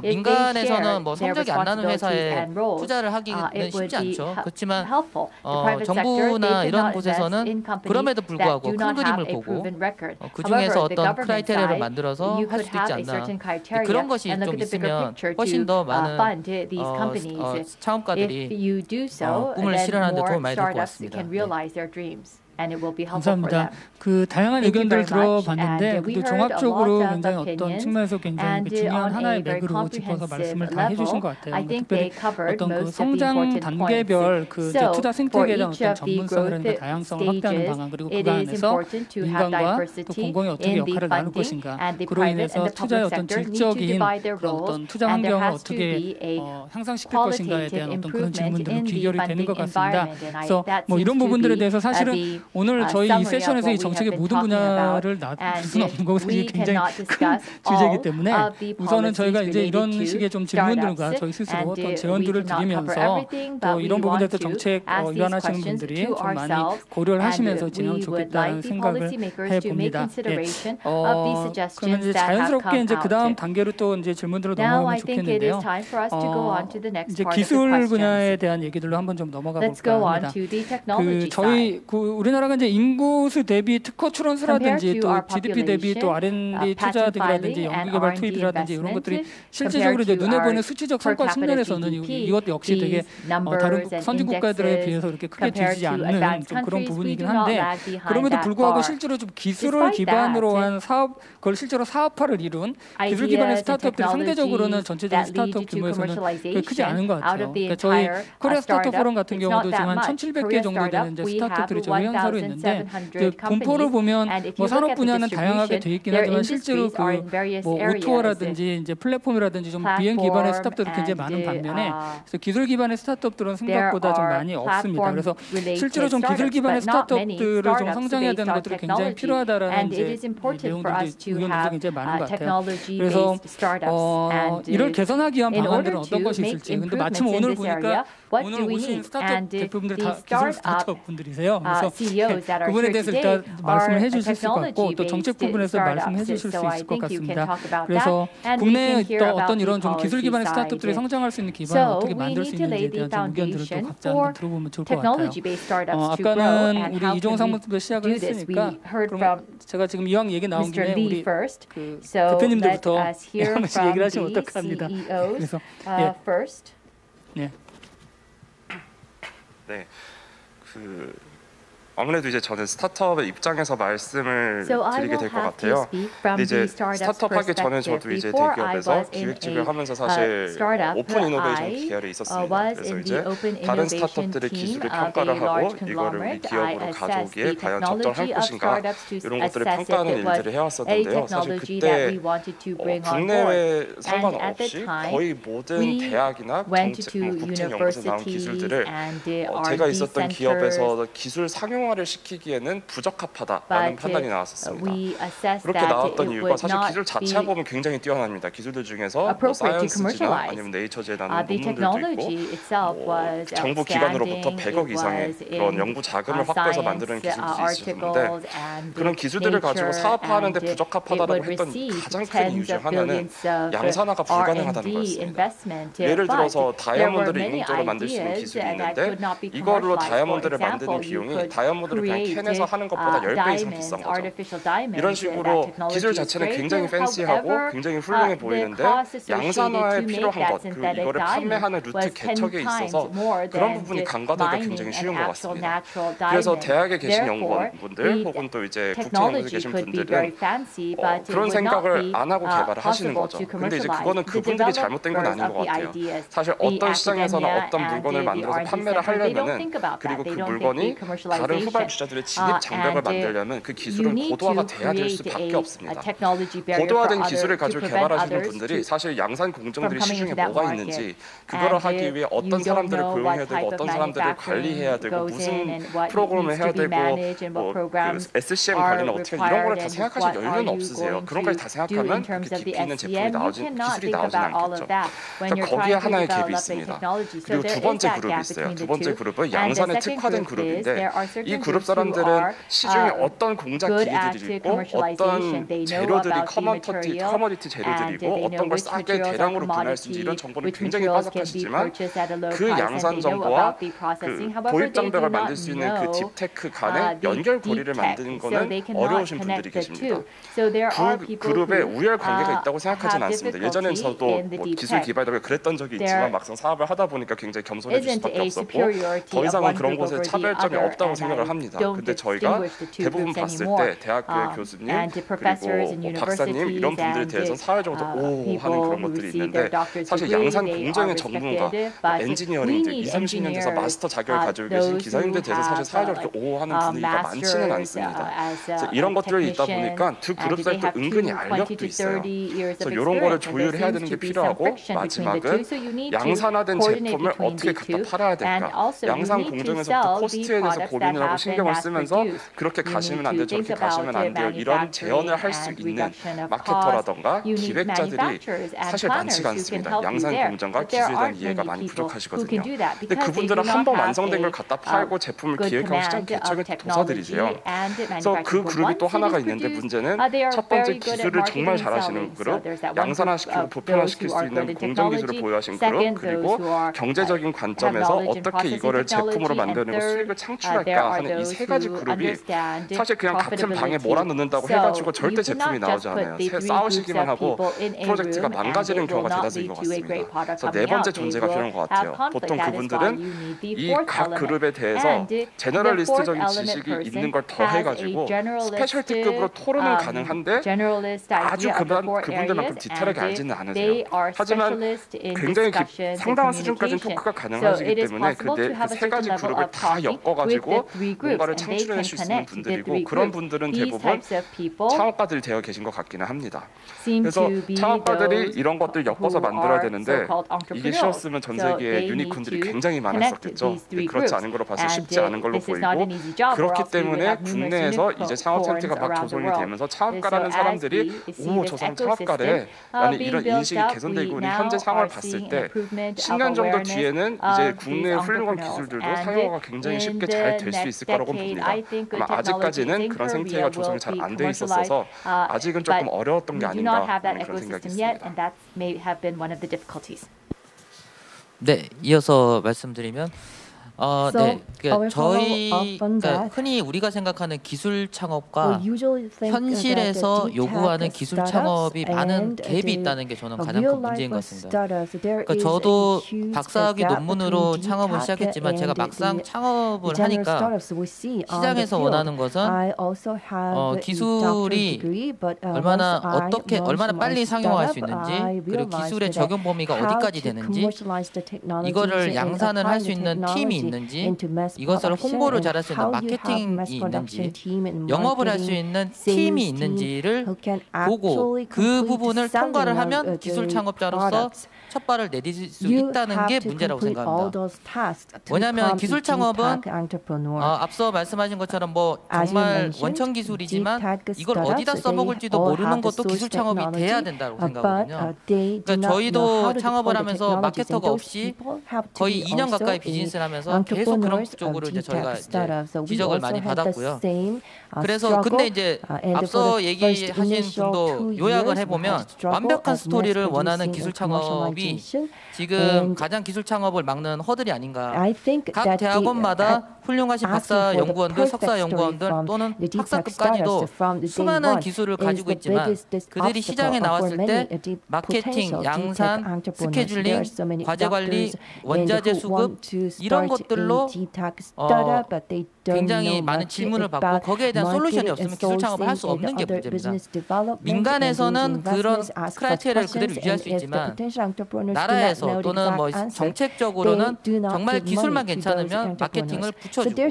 민간에서는 뭐 성적이 안 나는 회사에 투자를 하기는 쉽지 않죠. 그렇지만 정부나 이런 곳에서는 그럼에도 불구하고 큰 그림을 보고 그 중에서 어떤 크라이테리아를 만들어서 할 수도 있지 않나. 그런 것이 좀 있으면 훨씬 더 많은 창업가들이 꿈을 실현하는 데 도움이 많이 될 것 같습니다. 감사합니다. 그 다양한 의견들을 들어봤는데 그래도 종합적으로 굉장히 어떤 측면에서 굉장히 중요한 하나의 맥으로 짚어서 말씀을 다 해주신 것 같아요. 특별히 어떤 그 성장 단계별 그 투자 생태계에 대한 어떤 전문성이라든가 다양성을 확대하는 방안 그리고 그 안에서 민간과 또 공공이 어떻게 역할을 나눌 것인가 그로 인해서 투자의 어떤 질적인 그런 어떤 투자 환경을 어떻게 향상시킬 것인가에 대한 어떤 그런 질문들은 귀결이 되는 것 같습니다. 그래서 뭐 이런 부분들에 대해서 사실은 오늘 저희 이 세션에서 이 정책의 모든 분야를 나눌 수는 없는 거고 사실 굉장히 큰 주제이기 때문에 우선은 저희가 이제 이런 식의 좀 질문들과 저희 스스로 어떤 제언들을 드리면서 또 이런 부분에 대해서 정책 위반하시는 분들이 좀 많이 고려를 하시면서 진행하면 좋겠다는 생각을 해봅니다. 그러면 이제 자연스럽게 이제 그 다음 단계로 또 이제 질문들로 넘어가면 좋겠는데요. 이제 기술 분야에 대한 얘기들로 한번 좀 넘어가 볼까 합니다. 우리나라가 이제 인구수 대비 특허 출원수라든지 또 GDP 대비 또 R&D 투자 등이라든지 연구개발 투입이라든지 이런 것들이 실질적으로 이제 눈에 보이는 수치적 성과 측면에서는 이것 역시 되게 다른 선진 국가들에 비해서 이렇게 크게 뒤지지 않는 좀 그런 부분이긴 한데 그럼에도 불구하고 실제로 좀 기술을 기반으로 한 사업 그걸 실제로 사업화를 이룬 기술 기반의 스타트업들이 상대적으로는 전체적인 스타트업 규모에서는 크지 않은 것 같아요. 그러니까 저희 코리아 스타트업 포럼 같은 경우도 지금 한 1,700개 정도 되는 이제 스타트업들이 저희 회사로 있는데 분포를 보면 뭐 산업 분야는 다양하게 돼 있긴 하지만 실제로 그 뭐 오토어라든지 이제 플랫폼이라든지 좀 비행 기반의 스타트업들이 굉장히 많은 반면에 그래서 기술 기반의 스타트업들은 생각보다 좀 많이 없습니다. 그래서 실제로 좀 기술 기반의 스타트업들을 좀 성장해야 되는 것들이 굉장히 필요하다라는 이제 내용들도 의견들도 굉장히 많은 것 같아요. 그래서 이를 개선하기 위한 방안들은 어떤 것이 있을지. 근데 마침 오늘 보니까 오늘 오신 스타트업 대표분들 다 기술 스타트업 분들이세요. 그래서 그분에 대해서 일단 말씀을 해주실 수 같고 또 정책 부분에서 말씀해 주실 수 있을 것 같습니다. 그래서 국내에 어떤 이런 좀 기술 기반의 스타트업들이 성장할 수 있는 기반을 어떻게 만들 수 있는지에 대한 좀 의견들을 또 각자 한번 들어보면 좋을 것 같아요. 아까는 우리 이종상 분부터 시작을 했으니까 그럼 제가 지금 이왕 얘기 나온 김에 우리 그 대표님들부터 한 번씩 얘기를 하시면 어떡합니다. 그래서 아무래도 이제 저는 스타트업의 입장에서 말씀을 드리게 될 것 같아요. 근데 이제 스타트업 하기 전에 저도 이제 대기업에서 기획직을 하면서 사실 오픈 이노베이션 계열에 있었습니다. 그래서 이제 다른 스타트업들의 기술을 평가를 하고 이거를 우리 기업으로 가져오기에 과연 적절할 것인가 이런 것들을 평가하는 일들을 해왔었는데요. 사실 그때 국내외 상관없이 거의 모든 대학이나 국제연구소에 나온 기술들을 제가 있었던 기업에서 기술 상용 를 시키기에는 부적합하다라는 판단이 나왔었습니다. 그렇게 나왔던 이유가 사실 기술 자체가 보면 굉장히 뛰어납니다. 기술들 중에서 뭐 사이언스지나 아니면 네이처지에 나는 논문들도 있고 뭐 정부 기관으로부터 100억 이상의 그런 연구 자금을 확보해서 만드는 기술들이 있었는데 그런 기술들을 가지고 사업화하는데 부적합하다라고 했던 가장 큰 이유 중 하나는 양산화가 불가능하다는 거였습니다. 예를 들어서 다이아몬드를 인공적으로 만들 수 있는 기술이 있는데 이걸로 다이아몬드를 만드는 비용이 다이아몬드를 그냥 캔에서 하는 것보다 10배 이상 비싼 거죠. 이런 식으로 기술 자체는 굉장히 팬시하고 굉장히 훌륭해 보이는데 양산화에 필요한 것 그리고 이거를 판매하는 루트 개척에 있어서 그런 부분이 간과되기가 굉장히 쉬운 것 같습니다. 그래서 대학에 계신 연구원분들 혹은 또 이제 국제연구소에 계신 분들은 그런 생각을 안 하고 개발을 하시는 거죠. 근데 이제 그거는 그분들이 잘못된 건 아닌 것 같아요. 사실 어떤 시장에서는 어떤 물건을 만들어서 판매를 하려면은 그리고 그 물건이 다른 후발 주자들의 진입 장벽을 만들려면 그 기술은 고도화가 돼야 될 수밖에 없습니다. 고도화된 기술을 가지고 개발하시는 분들이 사실 양산 공정들이 시중에 뭐가 있는지 그거를 하기 위해 어떤 사람들을 고용해야 되고 어떤 사람들을 관리해야 되고 무슨 프로그램을 해야 되고 그 SCM 관리는 어떻게 이런 거를 다 생각하실 여유는 없으세요. 그런 것까지 다 생각하면 그렇게 깊이 있는 제품이 기술이 나오진 않겠죠. 그러니까 거기에 하나의 갭이 있습니다. 그리고 두 번째 그룹이 있어요. 두 번째 그룹은 양산에 특화된 그룹인데 이 그룹 사람들은 시중에 어떤 공작 기기들이 있고 어떤 재료들이 커머디티 재료들이고 어떤 걸 싸게 대량으로 구매할 수 있는지 이런 정보를 굉장히 빠삭하시지만 그 양산 정보와 그 도입 장벽을 만들 수 있는 그 딥테크 간의 연결고리를 만드는 거는 어려우신 분들이 계십니다. 그 그룹에 우열 관계가 있다고 생각하진 않습니다. 예전엔 저도 뭐 기술 개발자가 그랬던 적이 있지만 막상 사업을 하다 보니까 굉장히 겸손해질 수밖에 없었고 더 이상은 그런 곳에 차별점이 없다고 생각을 합니다. 근데 저희가 대부분 봤을 때 대학교의 교수님 그리고 뭐 박사님 이런 분들에 대해서 사회적으로 오 하는 그런 것들이 있는데 사실 양산 공정의 전문가, 엔지니어링들 20, 30년 돼서 마스터 자격을 가지고 계신 기사님들에 대해서 사실 사회적으로 오 하는 분위기가 많지는 않습니다. 그래서 이런 것들이 있다 보니까 두 그룹 사이 또 은근히 알력도 있어요. 그래서 이런 거를 조율해야 되는 게 필요하고 마지막은 양산화된 제품을 어떻게 갖다 팔아야 될까. 양산 공정에서부터 코스트에 대해서 고민을 하고 신경을 쓰면서 그렇게 가시면 안 돼요, 저렇게 가시면 안 돼요. 이런 제언을 할 수 있는 마케터라던가 기획자들이 사실 많지가 않습니다. 양산 공정과 기술에 대한 이해가 많이 부족하시거든요. 근데 그분들은 한번 완성된 걸 갖다 팔고 제품을 기획하고 시장 개척은 도사들이세요. 그래서 그 그룹이 또 하나가 있는데 문제는 첫 번째 기술을 정말 잘하시는 그룹, 양산화시키고 보편화시킬 수 있는 공정 기술을 보유하신 그룹, 그리고 경제적인 관점에서 어떻게 이거를 제품으로 만드는 수익을 창출할까 하는 이 세 가지 그룹이 사실 그냥 같은 방에 몰아넣는다고 해가지고 절대 제품이 나오지 않아요. 싸우시기만 하고 프로젝트가 망가지는 경우가 대다수인 것 같습니다. 그래서 네 번째 존재가 필요한 것 같아요. 보통 그분들은 이 각 그룹에 대해서 제너럴리스트적인 지식이 있는 걸 더해가지고 스페셜티급으로 토론은 가능한데 아주 그분들만큼 디테일하게 알지는 않으세요. 하지만 굉장히 상당한 수준까지는 토크가 가능하시기 때문에 그 세 가지 그룹을 다 엮어가지고 뭔가를 창출해낼 수 있는 분들이고 그런 분들은 대부분 창업가들이 되어 계신 것 같기는 합니다. 그래서 창업가들이 이런 것들 엮어서 만들어야 되는데 이게 쉬웠으면 전 세계에 유니콘들이 굉장히 많았었겠죠. 그렇지 않은 걸로 봐서 쉽지 않은 걸로 보이고 그렇기 때문에 국내에서 이제 창업 생태가 막 조성이 되면서 창업가라는 사람들이 오, 저 사람 창업가래 라는 이런 인식이 개선되고 우리 현재 상황을 봤을 때 10년 정도 뒤에는 이제 국내의 훌륭한 기술들도 사용화가 굉장히 쉽게 잘 될 수 있을 거라고 봅니다. 아마 아직까지는 그런 생태가 조성이 잘 안 돼 있었어서 아직은 조금 어려웠던 게 아닌가 그런 생각이 있습니다. 네, 이어서 말씀드리면 네, 그러니까 흔히 우리가 생각하는 기술 창업과 현실에서 요구하는 기술 창업이 많은 갭이 있다는 게 저는 가장 큰 문제인 것 같습니다. 그러니까 저도 박사학위 논문으로 창업을 시작했지만 제가 막상 창업을 하니까 시장에서 원하는 것은 기술이 얼마나 빨리 상용화할 수 있는지 그리고 기술의 적용 범위가 어디까지 되는지 이거를 양산을 할 수 있는 팀이 있는지 이것을 홍보를 잘할 수 있는 마케팅이 있는지 영업을 할 수 있는 팀이 있는지를 보고 그 부분을 통과를 하면 기술 창업자로서 첫 발을 내딛을 수 있다는 게 문제라고 생각합니다. 왜냐하면 기술 창업은 앞서 말씀하신 것처럼 뭐 정말 원천 기술이지만 이걸 어디다 써먹을지도 모르는 것도 기술 창업이 돼야 된다고 생각하거든요. 그러니까 저희도 창업을 하면서 마케터가 없이 거의 2년 가까이 비즈니스를 하면서 계속 그런 쪽으로 이제 저희가 이제 지적을 많이 받았고요. 그래서 근데 이제 앞서 얘기하신 분도 요약을 해보면 완벽한 스토리를 원하는 기술 창업이 지금 가장 기술 창업을 막는 허들이 아닌가. 각 대학원마다 훌륭하신 박사 연구원들, 석사 연구원들 또는 학사급까지도 수많은 기술을 가지고 있지만 그들이 시장에 나왔을 때 마케팅, 양산, 스케줄링, 과제 관리, 원자재 수급 이런 것들로 굉장히 많은 질문을 받고 거기에 대한 솔루션이 없으면 기술 창업을 할 수 없는 게 문제입니다. 민간에서는 그런 크라이테리아를 그대로 유지할 수 있지만 나라에서 또는 뭐 정책적으로는 정말 기술만 괜찮으면 마케팅을 붙여주고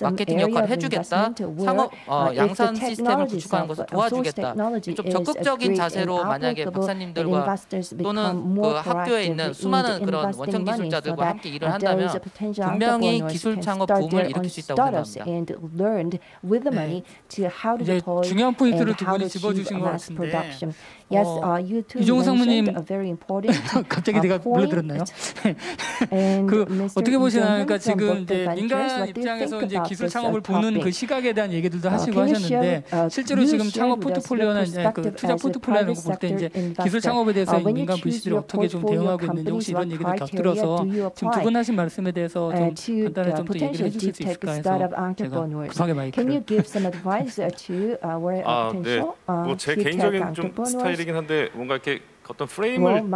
마케팅 역할을 해주겠다, 상업 양산 시스템을 구축하는 것을 도와주겠다. 좀 적극적인 자세로 만약에 박사님들과 또는 그 학교에 있는 수많은 그런 원천 기술자들과 함께 일을 한다면 분명히 기술 창업 붐을 일으킬 수 있다고 생각합니다. 이제 중요한 포인트를 두 분이 짚어주신 것 같은데 이종우 상무님 갑자기 내가 몰라들었나요? 그 어떻게 보시나요? 그러니까 지금 이제 민간 입장에서 이제 기술 창업을 보는 그 시각에 대한 얘기들도 하시고 하셨는데 실제로 지금 창업 포트폴리오나 이제 그 투자 포트폴리오라고 볼 때 이제 기술 창업에 대해서 민간 VC들이 어떻게 좀 대응하고 있는지 혹시 이런 얘기를 곁들여서 지금 두 분 하신 말씀에 대해서 좀 간단히 좀 또 얘기를 해주실 수 있을까 해서 제가 급하게 마이크를. 네. 뭐 제 개인적인 좀 스타일이긴 한데 뭔가 이렇게 어떤 프레임을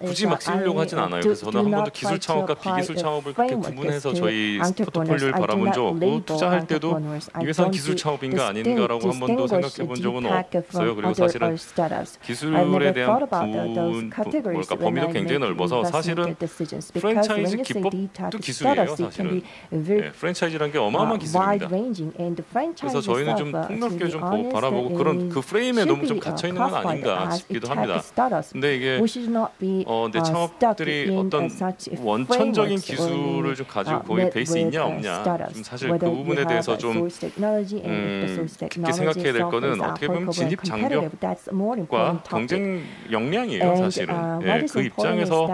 굳이 막 씌우려고 하진 않아요. 그래서 저는 한 번도 기술 창업과 비기술 창업을 그렇게 구분해서 저희 포트폴리오를 바라본 적 없고 투자할 때도 이 회사는 기술 창업인가 아닌가라고 한 번도 생각해 본 적은 없어요. 그리고 사실은 기술에 대한 뭘까 범위도 굉장히 넓어서 사실은 프랜차이즈 기법도 기술이에요. 사실은 프랜차이즈라는 게 어마어마한 기술입니다. 그래서 저희는 좀 폭넓게 좀 바라보고 그런 그 프레임에 너무 좀 갇혀 있는 건 아닌가 싶기도 합니다. 근데 이게 내 창업들이 어떤 원천적인 기술을 좀 가지고 거기에 베이스 있냐 없냐 좀 사실 그 부분에 대해서 좀 깊게 생각해야 될 거는 어떻게 보면 진입 장벽과 경쟁 역량이에요. 사실은 그 입장에서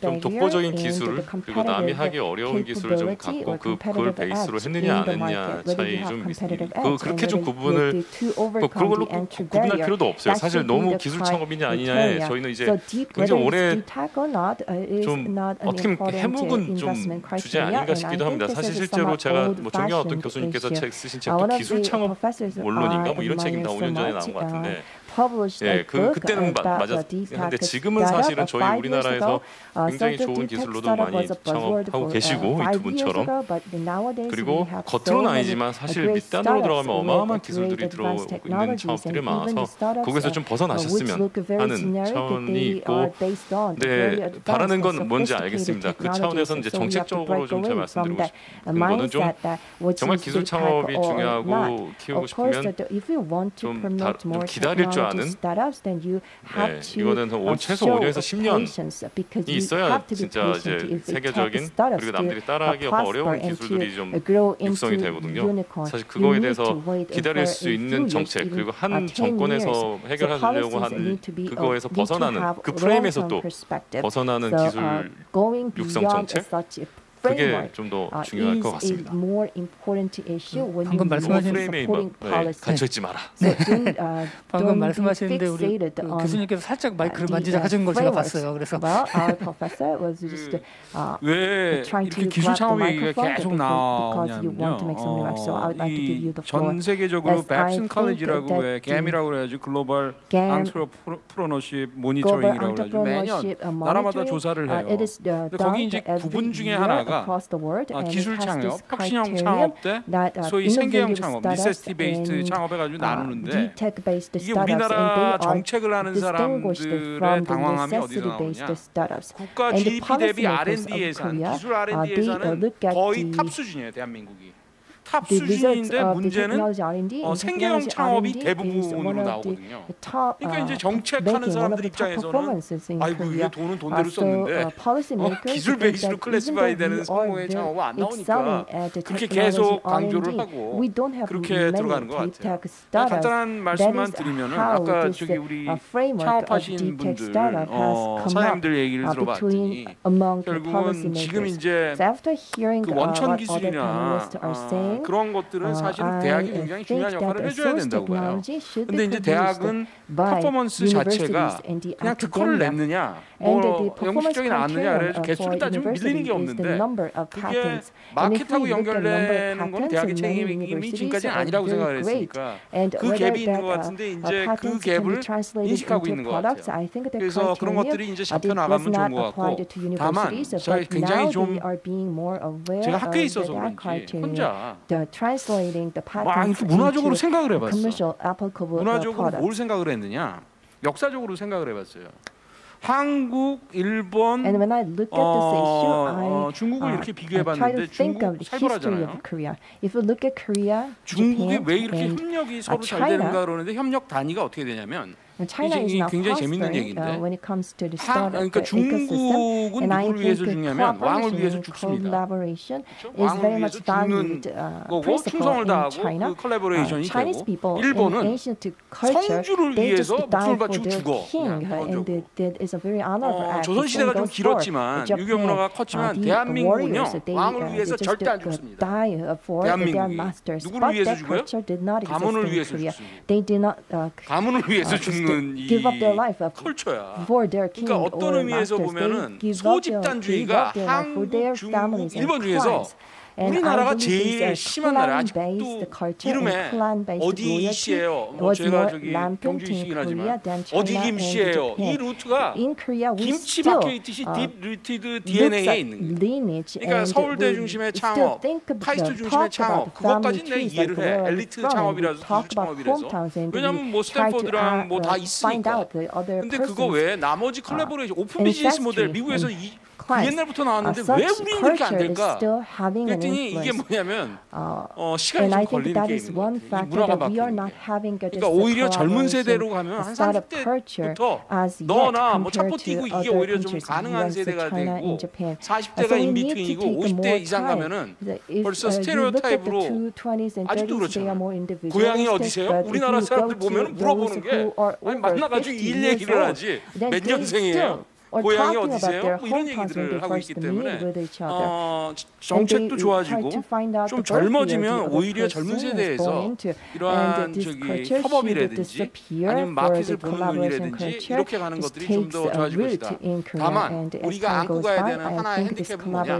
좀 독보적인 기술 그리고 남이 하기 어려운 기술을 좀 갖고 그걸 베이스로 했느냐 안 했느냐 차이 좀 있습니다. 그렇게 좀 구분을 그런 걸로 구분할 필요도 없어요. 사실 너무 기술 창업이냐 아니냐에 저희는 이제 굉장히 오래 좀 어떻게 보면 해묵은 좀 주제 아닌가 싶기도 합니다. 사실 실제로 제가 뭐 존경하는 어떤 교수님께서 책 쓰신 책도 기술 창업 원론인가 뭐 이런 책이 5년 전에 나온 것 같은데 그때는 맞았는데 지금은 사실은 저희 우리나라에서 굉장히 좋은 기술로도 많이 창업하고 계시고 이 두 분처럼 그리고 겉으로는 아니지만 사실 밑단으로 들어가면 어마어마한 기술들이 들어오고 있는 창업들이 많아서 거기서 좀 벗어나셨으면 하는 차원이 있고 근데 바라는 건 뭔지 알겠습니다. 그 차원에서는 이제 정책적으로 좀 제가 말씀드리고 싶은 거는 좀 정말 기술 창업이 중요하고 키우고 싶으면 좀 기다릴 줄 아는 이거는 최소 5년에서 10년이 있어야 진짜 이제 세계적인 그리고 남들이 따라하기 어려운 기술들이 좀 육성이 되거든요. 사실 그거에 대해서 기다릴 수 있는 정책 그리고 한 정권에서 해결하려고 하는 그거에서 벗어나는 그 프레임에서 또 벗어나는 기술 육성 정책 그게 좀 더 중요할 것 같습니다. 방금 말씀하신 프레임에 갇혀있지 마라. 방금 말씀하시는데 우리 교수님께서 살짝 마이크를 만지작하신 걸 제가 봤어요. 그래서 왜 이렇게 기술 창업 얘기가 계속 나오냐면요. 전 세계적으로 뎁슨 컬리지라고 왜 GAM이라고 그래가지고 글로벌 안트로프로너십 모니터링이라고 그래가지고 매년 나라마다 조사를 해요. 근데 거기 이제 구분 중에 하나가 기술 창업, 혁신형 창업 때 소위 생계형 창업, 니세시티 베이스드 창업해가지고 나누는데 이게 우리나라 정책을 하는 사람들의 당황함이 어디서 나오냐? 국가 GDP 대비 R&D 예산, 기술 R&D 예산은 거의 탑 수준이에요, 대한민국이. 탑 수준인데 문제는 생계형 창업이 대부분으로 나오거든요. 그러니까 이제 정책하는 사람들 입장에서는 아이고 이게 돈은 돈대로 썼는데 기술 베이스로 클래시파이 되는 성공의 창업은 안 나오니까 그렇게 계속 강조를 하고 그렇게 들어가는 것 같아요. 간단한 말씀만 드리면 아까 저기 우리 창업하신 분들 사장님들 얘기를 들어봤더니 결국은 지금 이제 그 원천 기술이나 그런 것들은 사실은 대학이 굉장히 중요한 역할을 해줘야 된다고 봐요. 근데 이제 대학은 퍼포먼스 자체가 그냥 특허를 냈느냐, 뭐 영국적이 나왔느냐 그래서 개수를 따지면 밀리는 게 없는데 그게 마켓하고 연결되는 건 대학의 책임이 지금까지는 아니라고 생각을 했으니까 그 갭이 있는 것 같은데 이제 그 갭을 인식하고 있는 것 같아요. 그래서 그런 것들이 이제 잡혀나가면 좋은 것 같고 다만 제가 굉장히 좀 제가 학교에 있어서 그런지 혼자 막 문화적으로 생각을 해봤어. 문화적으로 뭘 생각을 했느냐? 역사적으로 생각을 해봤어요. 한국, 일본, 중국을 이렇게 비교해봤는데 중국 살벌하잖아요. 중국이 왜 이렇게 협력이 서로 잘 되는가 그러는데 협력 단위가 어떻게 되냐면 이게 굉장히 재밌는 얘기인데 그러니까 중국은 누구를 위해서 죽냐면 왕을 위해서 죽습니다. 그렇죠? 왕을 위해서 죽는 거고 충성을 다하고 그 컬래버레이션이 되고 일본은 성주를 위해서 목숨을 바치고 죽어. 조선시대가 좀 길었지만 유교 문화가 컸지만 대한민국은요 왕을 위해서 절대 안 죽습니다. 대한민국이 누구를 위해서 죽어요? 가문을 위해서 죽습니다. 가문을 위해서 죽는 이 컬처야. 그러니까 어떤 의미에서 보면은 소집단주의가 한국, 중국, 일본 중에서 우리나라가 제일 심한 나라. 아직도 이름에 어디 이씨예요. 뭐 제가 저기 경주이시긴 하지만 어디 김씨예요. 이 루트가 김치 박혀있듯이 딥 루티드 DNA에 있는 거예요. 그러니까 서울대 중심의 창업, 카이스트 중심의 창업 그것까지 내 이해를 해. 엘리트 창업이라서 기술 창업이라서. 왜냐하면 뭐 스탠포드랑 뭐 다 있으니까. 근데 그거 외에 나머지 컬래버레이션 오픈 비즈니스 모델 미국에서 그 옛날부터 나왔는데 왜 우리는 그렇게 안 될까? 그랬더니 이게 뭐냐면 시간이 좀 걸리는 게 있는 것 같아요. 문화가 바뀌는 게. 그러니까 오히려 젊은 세대로 가면 한 30대부터 너나 뭐 첩보 튀고 이게 오히려 좀 가능한 세대가 되고 40대가 인비트윈이고 50대 이상 가면은 벌써 스테레오타입으로 아직도 그렇잖아요. 고향이 어디세요? 우리나라 사람들 보면 물어보는 게 아니 만나가지고 일 얘기를 하지 몇 년생이에요? 고향이 어디세요? 뭐 이런 얘기들을 하고 있기 때문에 정책도 좋아지고 좀 젊어지면 오히려 젊은 세대에서 이러한 저기 협업이라든지 아니면 마켓을 보는 눈이라든지 이렇게 가는 것들이 좀 더 좋아질 것이다. 다만 우리가 안고 가야 되는 하나의 핸디캡은 뭐냐?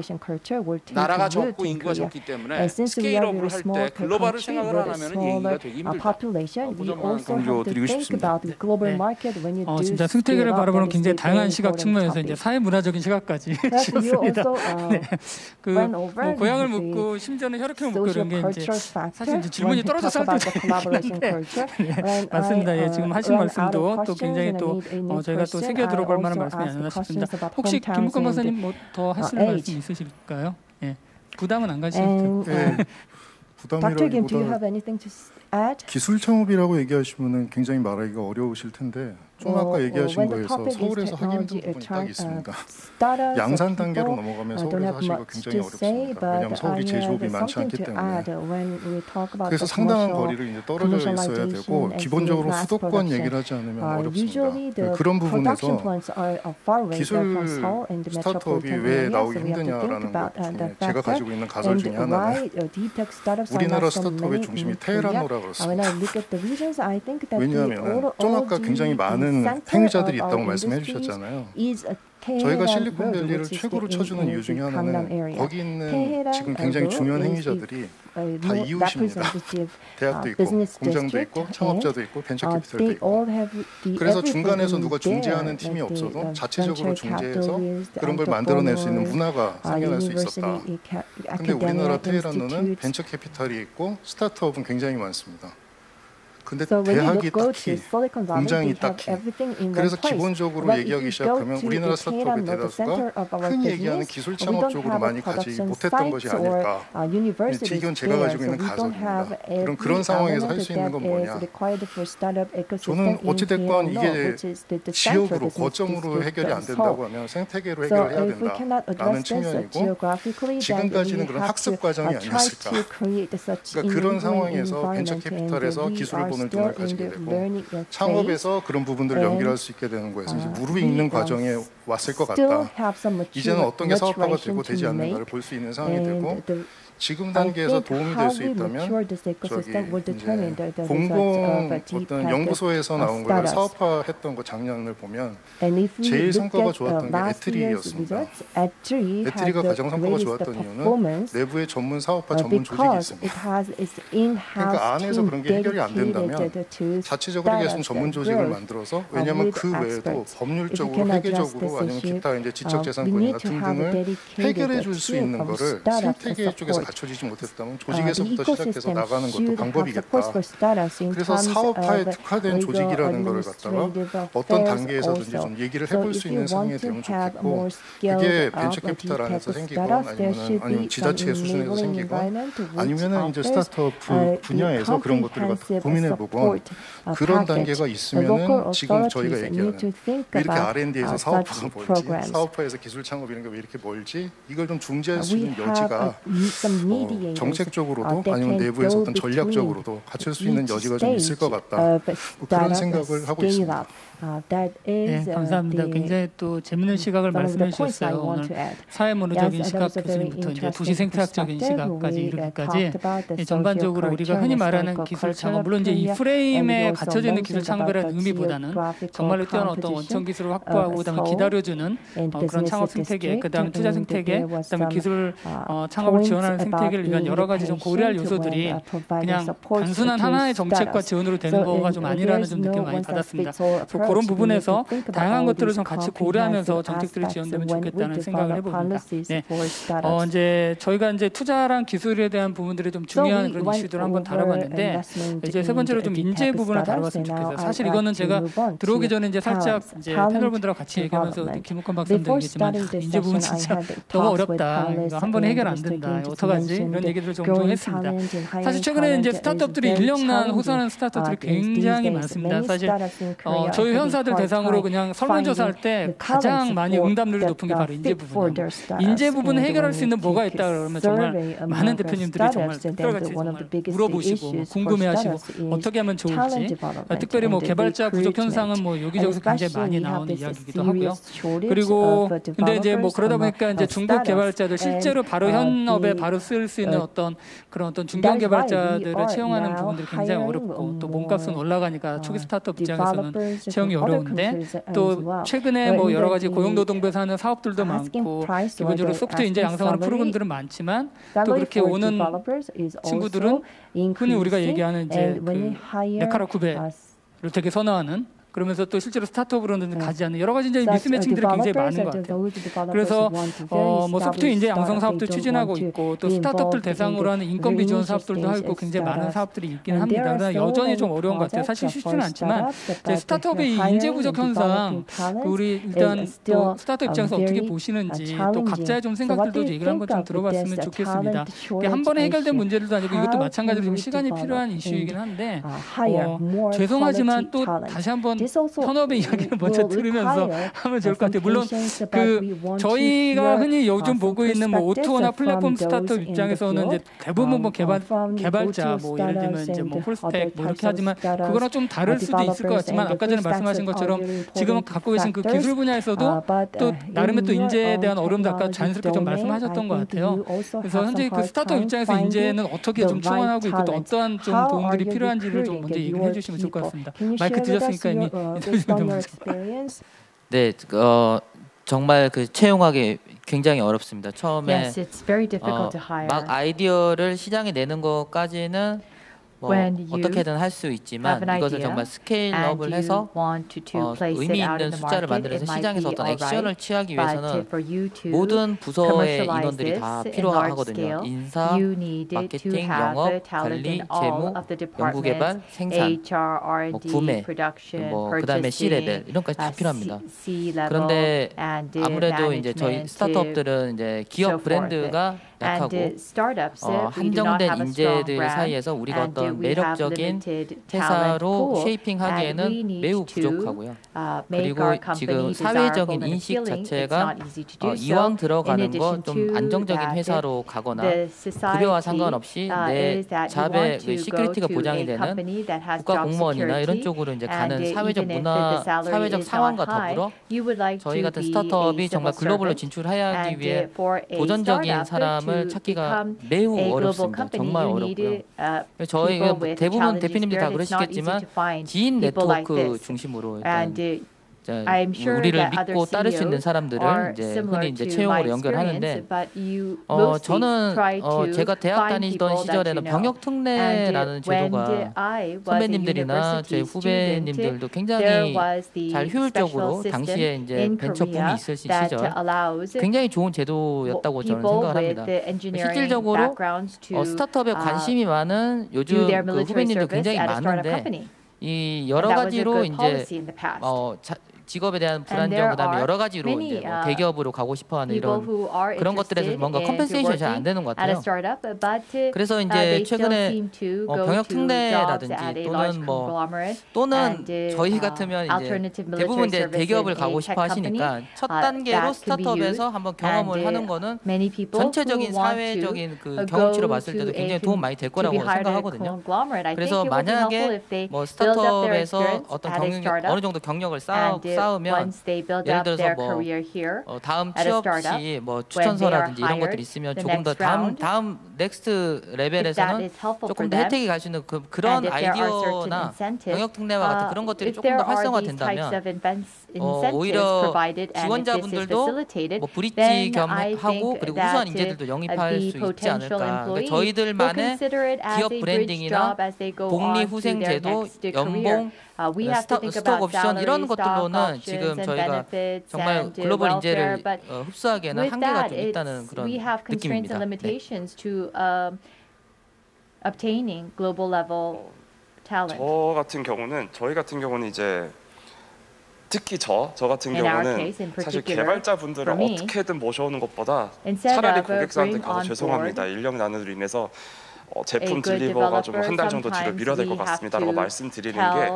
나라가 적고 인구가 적기 때문에 스케일업을 할 때 글로벌을 생각을 안 하면 얘기가 되기 힘들다. 그 점만 강조드리고 싶습니다. 진짜 생태계를 바라보는 굉장히 다양한 시각 측면에서 이제 사회 문화적인 시각까지 있습니다. 네. 그 뭐 고향을 묻고 심지어는 혈액형을 묻고 이런 게 이제 사실 이제 질문이 떨어져 쌀 때도 있는데 네, 맞습니다. 예, 지금 하신 말씀도 또 굉장히 또 저희가 또 새겨 들어볼 만한 말씀이 아니었나 싶습니다. 혹시 김묵건 박사님 뭐 더 하실 말씀 있으실까요? 예, 부담은 안 가시죠? 네. 부담이라기보다 기술 창업이라고 얘기하시면은 굉장히 말하기가 어려우실 텐데 좀 아까 얘기하신 거에서 서울에서 하기 힘든 부분이 딱 있습니다. 양산 단계로 넘어가면 서울에서 하시기가 굉장히 어렵습니다. 왜냐하면 서울이 제조업이 많지 않기 때문에. 그래서 상당한 거리를 이제 떨어져 있어야 되고 기본적으로 수도권 얘기를 하지 않으면 어렵습니다. 그런 부분에서 기술 스타트업이 왜 나오기 힘드냐라는 것 중에 제가 가지고 있는 가설 중에 하나는 우리나라 스타트업의 중심이 테헤란노라고 그렇습니다. 왜냐하면 좀 아까 굉장히 많은 행위자들이 있다고 말씀해 주셨잖아요. 저희가 실리콘밸리를 최고로 쳐주는 이유 중에 하나는 거기 있는 지금 굉장히 중요한 행위자들이 다 이웃입니다. 대학도 있고 공장도 있고 창업자도 있고 벤처캐피탈도 있고 그래서 중간에서 누가 중재하는 팀이 없어도 자체적으로 중재해서 그런 걸 만들어낼 수 있는 문화가 생겨날 수 있었다. 근데 우리나라 테헤란노는 벤처캐피탈이 있고 스타트업은 굉장히 많습니다. 근데 대학이 딱히, 공장이 딱히. 그래서 기본적으로 얘기하기 시작하면 우리나라 스타트업의 대다수가 흔히 얘기하는 기술 창업 쪽으로 많이 가지 못했던 것이 아닐까. 이건 제가 가지고 있는 가설입니다. 그런 상황에서 할 수 있는 건 뭐냐. 저는 어찌됐건 이게 지역으로, 거점으로 해결이 안 된다고 하면 생태계로 해결해야 된다라는 측면이고 지금까지는 그런 학습 과정이 아니었을까. 그러니까 그런 상황에서 벤처캐피탈에서 기술을 보는 눈을 가지게 되고 창업에서 그런 부분들을 연결할 수 있게 되는 거에서 이제 무르익는 과정에 왔을 것 같다. 이제는 어떤 게 사업화가 되고 되지 않는가를 볼 수 있는 상황이 되고 지금 단계에서 도움이 될 수 있다면 공공 어떤 연구소에서 나온 걸 사업화했던 거 작년을 보면 제일 성과가 좋았던 게 애트리였습니다. 애트리가 가장 성과가 좋았던 이유는 내부에 전문 사업화 전문 조직이 있습니다. 그러니까 안에서 그런 게 해결이 안 된다면 자체적으로 계속 전문 조직을 만들어서 왜냐하면 그 외에도 법률적으로 회계적으로 아니면 기타 이제 지적재산권이나 등등을 해결해 줄 수 있는 거를 생태계 쪽에서 갖춰지지 못했다면 조직에서부터 시작해서 나가는 것도 방법이겠다. 그래서 사업화에 특화된 조직이라는 거를 갖다가 어떤 단계에서든지 좀 얘기를 해볼 수 있는 상황이 되면 좋겠고 그게 벤처캐피탈 안에서 생기건 아니면 지자체 수준에서 생기건 아니면은 이제 스타트업 분야에서 그런 것들을 갖다 고민해보건 그런 단계가 있으면은 지금 저희가 얘기하는 왜 이렇게 R&D에서 사업화가 멀지 사업화에서 기술 창업 이런 게 왜 이렇게 멀지 이걸 좀 중재할 수 있는 여지가 정책적으로도 아니면 내부에서 어떤 전략적으로도 갖출 수 있는 여지가 좀 있을 것 같다. 뭐 그런 생각을 하고 있습니다. 네, 감사합니다. 굉장히 또 재밌는 시각을 말씀해 주셨어요. 오늘 사회문화적인 시각부터 이제 도시 생태학적인 시각까지 이르기까지 전반적으로 우리가 흔히 말하는 기술 창업, 물론 이제 이 프레임에 갇혀져 있는 기술 창업이라는 의미보다는 정말로 뛰어난 어떤 원천 기술을 확보하고 그다음에 기다려주는 그런 창업 생태계, 그다음에 투자 생태계, 그다음에 기술 창업을 지원하는 생태계를 위한 여러 가지 좀 고려할 요소들이 그냥 단순한 하나의 정책과 지원으로 되는 거가 좀 아니라는 좀 느낌 많이 받았습니다. 그런 부분에서 다양한 것들을 좀 같이 고려하면서 정책들이 지원되면 좋겠다는 생각을 해봅니다. 네, 이제 저희가 이제 투자랑 기술에 대한 부분들이 좀 중요한 그런 이슈들을 한번 다뤄봤는데 이제 세 번째로 좀 인재 부분을 다뤄봤으면 좋겠어요. 사실 이거는 제가 들어오기 전에 이제 살짝 이제 패널분들하고 같이 얘기하면서 김욱환 박사님도 얘기했지만 인재 부분 진짜 너무 어렵다. 이거 한 번에 해결 안 된다. 어떡하지? 이런 얘기들을 종종 했습니다. 사실 최근에 이제 스타트업들이 인력난 호소하는 스타트업들이 굉장히 많습니다. 사실 저희 회원사들 대상으로 그냥 설문조사할 때 가장 많이 응답률이 높은 게 바로 인재 부분입니다. 인재 부분을 해결할 수 있는 뭐가 있다 그러면 정말 많은 대표님들이 정말 특별같이 물어보시고 궁금해하시고 어떻게 하면 좋을지 특별히 뭐 개발자 부족 현상은 뭐 여기저기서 굉장히 많이 나오는 이야기이기도 하고요. 그리고 근데 이제 뭐 그러다 보니까 이제 중급 개발자들 실제로 바로 현업에 바로 쓸 수 있는 어떤 그런 어떤 중견 개발자들을 채용하는 부분들이 굉장히 어렵고 또 몸값은 올라가니까 초기 스타트업 입장에서는 채용이 어려운데 또 최근에 뭐 여러 가지 고용노동부에서 하는 사업들도 많고 기본적으로 소프트웨어 인재 양성하는 프로그램들은 많지만 또 그렇게 오는 친구들은 흔히 우리가 얘기하는 이제 그 네카라쿠베를 되게 선호하는 그러면서 또 실제로 스타트업으로는 가지 않는 여러 가지 이제 미스매칭들이 굉장히 많은 것 같아요. 그래서 뭐 소프트웨어 인재 양성 사업도 추진하고 있고 또 스타트업들 대상으로 하는 인건비 지원 사업들도 하고 굉장히 많은 사업들이 있기는 합니다. 그러나 여전히 좀 어려운 것 같아요. 사실 쉽지는 않지만 스타트업의 인재 부족 현상 우리 일단 또 스타트업 입장에서 어떻게 보시는지 또 각자의 좀 생각들도 얘기를 한번 좀 들어봤으면 좋겠습니다. 이게 한 번에 해결된 문제들도 아니고 이것도 마찬가지로 좀 시간이 필요한 이슈이긴 한데 죄송하지만 또 다시 한번 현업의 이야기를 먼저 들으면서 하면 좋을 것 같아요. 물론 그 저희가 흔히 요즘 보고 있는 뭐 오토나 플랫폼 스타트업 입장에서는 이제 대부분 뭐 개발자 뭐 예를 들면 이제 뭐 풀스택 뭐 이렇게 하지만 그거랑 좀 다를 수도 있을 것 같지만 아까 전에 말씀하신 것처럼 지금 갖고 계신 그 기술 분야에서도 또 나름의 또 인재에 대한 어려움도 아까 자연스럽게 좀 말씀하셨던 것 같아요. 그래서 현재 그 스타트업 입장에서 인재는 어떻게 좀 충원하고 있고 또 어떠한 좀 도움들이 필요한지를 좀 먼저 얘기를 해주시면 좋을 것 같습니다. 마이크 드렸으니까 이미 네, 정말 그 채용하기 굉장히 어렵습니다. 처음에 Yes, it's very difficult to hire. 막 아이디어를 시장에 내는 것까지는 뭐 어떻게든 할 수 있지만 이것을 정말 스케일업을 해서 의미 있는 숫자를 만들어서 시장에서 어떤 액션을 취하기 위해서는 모든 부서의 인원들이 다 필요하거든요. 인사, 마케팅, 영업, 관리, 재무, 연구개발, 생산, 뭐 구매, 뭐 그다음에 C레벨 이런 것까지 다 필요합니다. 그런데 아무래도 이제 저희 스타트업들은 이제 기업 브랜드가 약하고 한정된 인재들 사이에서 우리가 어떤 그런 매력적인 회사로 쉐이핑하기에는 매우 부족하고요. 그리고 지금 사회적인 인식 자체가 이왕 들어가는 거 좀 안정적인 회사로 가거나 급여와 상관없이 내 잡의 시큐리티가 보장이 되는 국가 공무원이나 이런 쪽으로 이제 가는 사회적 문화, 사회적 상황과 더불어 저희 같은 스타트업이 정말 글로벌로 진출하기 위해 도전적인 사람을 찾기가 매우 어렵습니다. 정말 어렵고요. 저희 대부분 대표님들이 다 그러시겠지만 지인 네트워크 중심으로 일단 우리를 믿고 따를 수 있는 사람들을 이제 흔히 이제 채용으로 연결하는데 저는 제가 대학 다니던 시절에는 병역 특례라는 제도가 선배님들이나 제 후배님들도 굉장히 잘 효율적으로 당시에 이제 벤처 붐이 있을 시절 굉장히 좋은 제도였다고 저는 생각을 합니다. 실질적으로 스타트업에 관심이 많은 요즘 그 후배님들 굉장히 많은데 이 여러 가지로 이제 직업에 대한 불안정 그다음에 여러 가지로 이제 뭐 대기업으로 가고 싶어하는 이런 그런 것들에서 뭔가 컴pen세이션이 잘 안 되는 것 같아요. 그래서 이제 최근에 병역 특례라든지 또는 저희 같으면 이제 대부분 이제 대기업을 가고 싶어 하시니까 첫 단계로 스타트업에서 한번 경험을 하는 거는 전체적인 사회적인 그 경험치로 봤을 때도 굉장히 도움 많이 될 거라고 생각하거든요. 그래서 만약에 뭐 스타트업에서 어떤 어느 정도 경력을 쌓으면 예를 들어서 뭐 다음 취업 시 뭐 추천서라든지 이런 것들이 있으면 조금 더 다음 넥스트 레벨에서는 조금 더 혜택이 갈 수 있는 그런 아이디어나 병역 특례와 같은 그런 것들이 조금 더 활성화된다면 오히려 지원자분들도 뭐 브릿지 겸하고 그리고 우수한 인재들도 영입할 수 있지 않을까. 그러니까 저희들만의 기업 브랜딩이나 복리 후생 제도, 연봉 스톡 옵션 이런 것들로는 지금 저희가 정말 글로벌 인재를 흡수하기에는 한계가 좀 있다는 그런 느낌입니다. 네. 저희 같은 경우는 이제 특히 저 같은 경우는 사실 개발자분들을 어떻게든 모셔오는 것보다 차라리 고객사한테 가서 죄송합니다. 인력 난으로 인해서 제품 딜리버가 좀 한 달 정도 뒤로 미뤄야 될 것 같습니다.라고 말씀드리는 게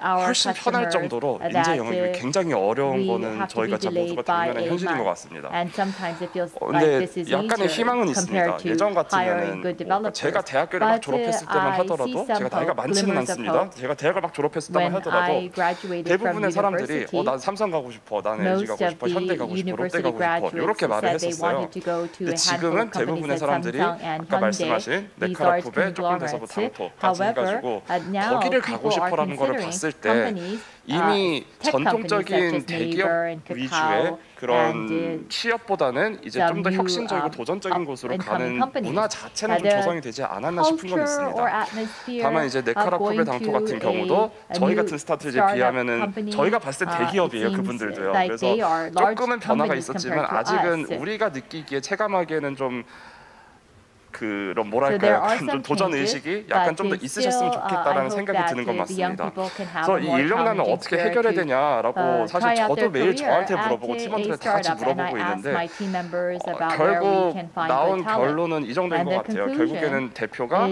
훨씬 편할 정도로 인재 영입이 굉장히 어려운 거는 저희가 모두가 당면한 현실인 것 같습니다. 근데 약간의 희망은 있습니다. 예전 같으면은 제가 대학교를 막 졸업했을 때만 하더라도 제가 나이가 많지는 않습니다. 제가 대학을 막 졸업했을 때만 하더라도 대부분의 사람들이 난 삼성 가고 싶어, 난 LG 가고 싶어, 현대 가고 싶어, 롯데 가고 싶어 이렇게 말을 했었어요. 근데 지금은 대부분의 사람들이 아까 말씀하신 네카라쿱의 조금 더 당토까지 해가지고 거기를 가고 싶어라는 거를 봤을 때 이미 전통적인 대기업 위주의 그런 취업보다는 이제 좀 더 혁신적이고 도전적인 곳으로 가는 문화 자체는 좀 조성이 되지 않았나 싶은 건 있습니다. 다만 이제 네카라쿱의 당토 같은 경우도 저희 같은 스타트업에 비하면은 저희가 봤을 때 대기업이에요. 그분들도요. 그래서 조금은 변화가 있었지만 아직은 우리가 느끼기에 체감하기에는 좀 그런 뭐랄까요, 좀 도전 의식이 약간 좀 더 있으셨으면 좋겠다라는 생각이 드는 건 맞습니다. 그래서 이 인력난을 어떻게 해결해야 되냐라고 사실 저도 매일 저한테 물어보고 팀원들한테 다 같이 물어보고 있는데 결국 나온 결론은 이 정도인 것 같아요. 결국에는 대표가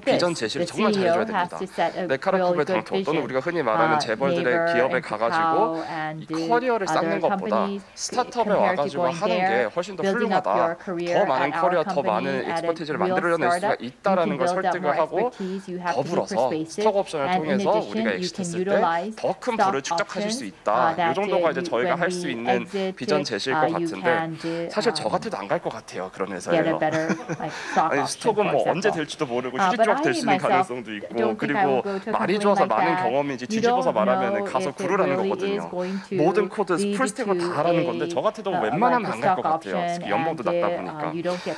비전 제시를 정말 잘해줘야 됩니다. 네카라쿱의 당토 또는 우리가 흔히 말하는 재벌들의 기업에 가가지고 이 커리어를 쌓는 것보다 스타트업에 와가지고 하는 게 훨씬 더 훌륭하다. 더 많은 커리어, 더 많은 엑스퍼티즈를 만들어낼 수가 있다라는 걸 설득을 하고 더불어서 스톡옵션을 통해서 우리가 엑시트했을 때 더 큰 부를 축적하실 수 있다. 이 정도가 이제 저희가 할 수 있는 비전 제시일 것 같은데 사실 저 같아도 안 갈 것 같아요. 그런 회사에요. 아니, 스톡은 뭐 언제 될지도 모르고 쫙 될 수 있는 가능성도 있고 그리고 말이 좋아서 많은 경험인지 뒤집어서 말하면 가서 구르라는 거거든요. 모든 코드 풀스택을 다 하라는 건데 저 같아도 웬만하면 안 갈 것 같아요. 연봉도 낮다 보니까.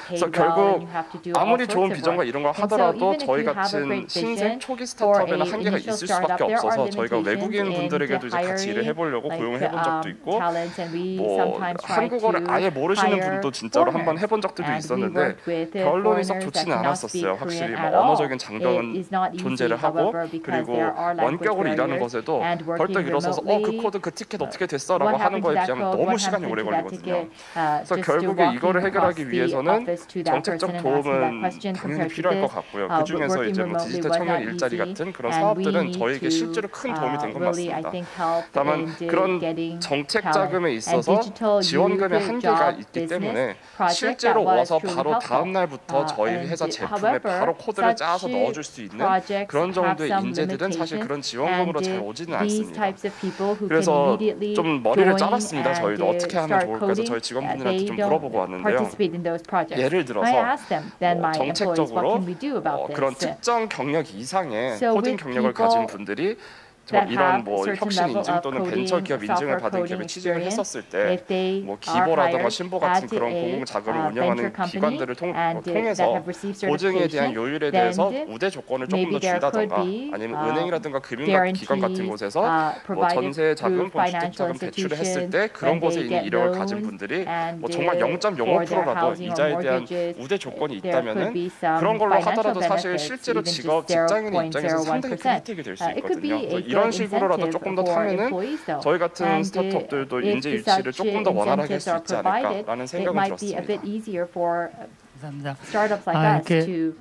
그래서 결국 아무리 좋은 비전과 이런 걸 하더라도 저희 같은 신생 초기 스타트업에는 한계가 있을 수밖에 없어서 저희가 외국인 분들에게도 이제 같이 일을 해보려고 고용을 해본 적도 있고 뭐 한국어를 아예 모르시는 분도 진짜로 한번 해본 적들도 있었는데 결론이 썩 좋지는 않았었어요. 확실히 뭐 언어적인 장벽은 존재를 하고 그리고 원격으로 일하는 것에도 벌떡 일어서서 그 코드 그 티켓 어떻게 됐어라고 하는 거에 비하면 너무 시간이 오래 걸리거든요. 그래서 결국에 이거를 해결하기 위해서는 정책적 도움은 당연히 필요할 것 같고요. 그 중에서 이제 뭐 디지털 청년 일자리 같은 그런 사업들은 저에게 실제로 큰 도움이 된 것 같습니다. 다만 그런 정책 자금에 있어서 지원금의 한계가 있기 때문에 실제로 와서 바로 다음 날부터 저희 회사 제품에 바로 코드를 짜서 넣어줄 수 있는 그런 정도의 인재들은 사실 그런 지원금으로 잘 오지는 않습니다. 그래서 좀 머리를 짜봤습니다. 저희도 어떻게 하면 좋을까 해서 저희 직원분들한테 좀 물어보고 왔는데요. 예를 들어서 정책적으로 그런 특정 경력 이상의 코딩 경력을 가진 분들이 이런 뭐 혁신 인증 또는 벤처 기업 인증을 받은 기업에 취직을 했었을 때 뭐 기보라든가 신보 같은 그런 공공 자금을 운영하는 기관들을 통해서 보증에 대한 요율에 대해서 우대 조건을 조금 더 준다던가 아니면 은행이라든가 금융기관 같은 곳에서 뭐 전세 자금, 주택 자금 대출을 했을 때 그런 곳에 있는 이력을 가진 분들이 뭐 정말 0.05%라도 이자에 대한 우대 조건이 있다면은 그런 걸로 하더라도 사실 실제로 직장인의 입장에서 상당히 큰 혜택이 될 수 있거든요. 이런 식으로라도 조금 더 타면은 저희 같은 스타트업들도 인재 유치를 조금 더 원활하게 할 수 있지 않을까라는 생각은 들었습니다. 감사합니다. 이렇게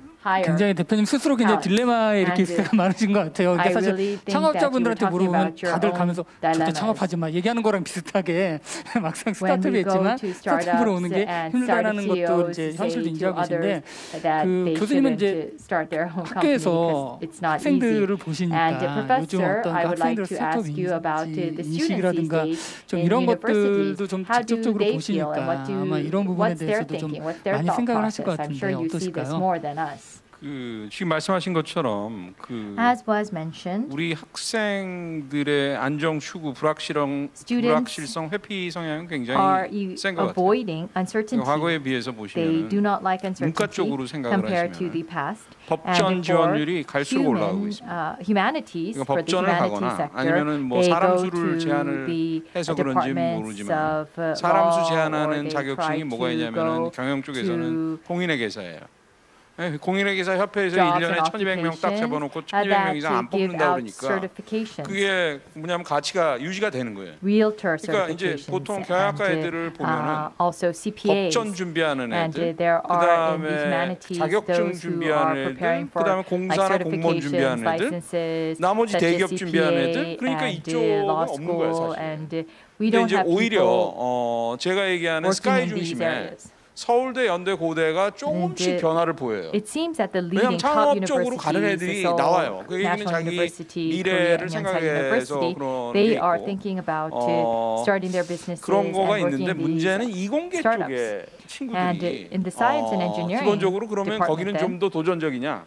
굉장히 대표님 스스로 굉장히 딜레마에 이렇게 있을 많으신 것 같아요. 그러니까 사실 창업자분들한테 물어보면 다들 가면서 절대 창업하지 마 얘기하는 거랑 비슷하게 막상 스타트업이 있지만 스타트업으로 오는 게 힘들다라는 것도 이제 현실도 인지하고 계신데 그 교수님은 이제 학교에서 학생들을 보시니까 요즘 어떤 학생들 스타트업인지 인식이라든가 좀 이런 것들도 좀 직접적으로 보시니까 아마 이런 부분에 대해서도 좀 많이 생각을 하실 것 같은데 어떠실까요? 지금 말씀하신 것처럼 우리 학생들의 안정 추구, 불확실성, 회피 성향은 굉장히 센 것 같아요. 과거에 비해서 보시면 문과 쪽으로 생각을 하시면 법전 지원율이 갈수록 올라가고 있습니다. 그러니까 법전을 가거나 아니면은 뭐 사람 수를 제한을 해서 그런지는 모르지만 사람 수 제한하는 자격증이 뭐가 있냐면은 경영 쪽에서는 공인회계사예요. 공인회계사 협회에서 1년에 1,200명 딱 잡아놓고 1,200명 이상 안 뽑는다 그러니까 그게 뭐냐면 가치가 유지가 되는 거예요. 그러니까 이제 보통 경영학과 애들을 보면은 법전 준비하는 애들, 그다음에 자격증 준비하는 애들, 그다음에 공사나 공무원 준비하는 애들, 나머지 대기업 준비하는 애들, 그러니까 이쪽은 없는 거예요 사실. 근데 이제 오히려 제가 얘기하는 스카이 중심에 서울대, 연대, 고대가 조금씩 변화를 보여요. 왜냐하면 창업 쪽으로 가는 애들이 나와요. 그 얘기는 자기 미래를 생각해서 그런 게 있고 그런 거가 있는데 문제는 이공계 쪽에 친구들이 기본적으로 그러면 거기는 좀 더 도전적이냐?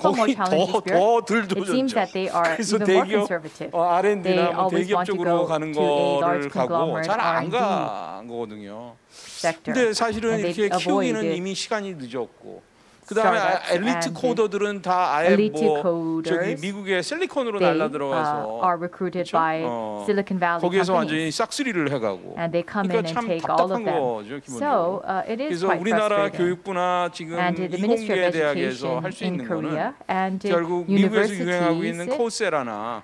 거기 더 도전적. 그래서 대기업 R&D나 뭐 대기업 쪽으로 가는 거를 가고 잘 안 간 거거든요. 근데 사실은 이렇게 키우기는 이미 시간이 늦었고 그다음에 엘리트 코더들은 다 아예 뭐 저기 미국의 실리콘으로 날라 들어가서 거기에서 완전히 싹쓸이를 해가고 그러니까 참 답답한 거죠 기본적으로. 그래서 우리나라 교육부나 지금 이공계 대학에서 할 수 있는 거는 결국 미국에서 유행하고 있는 코세라나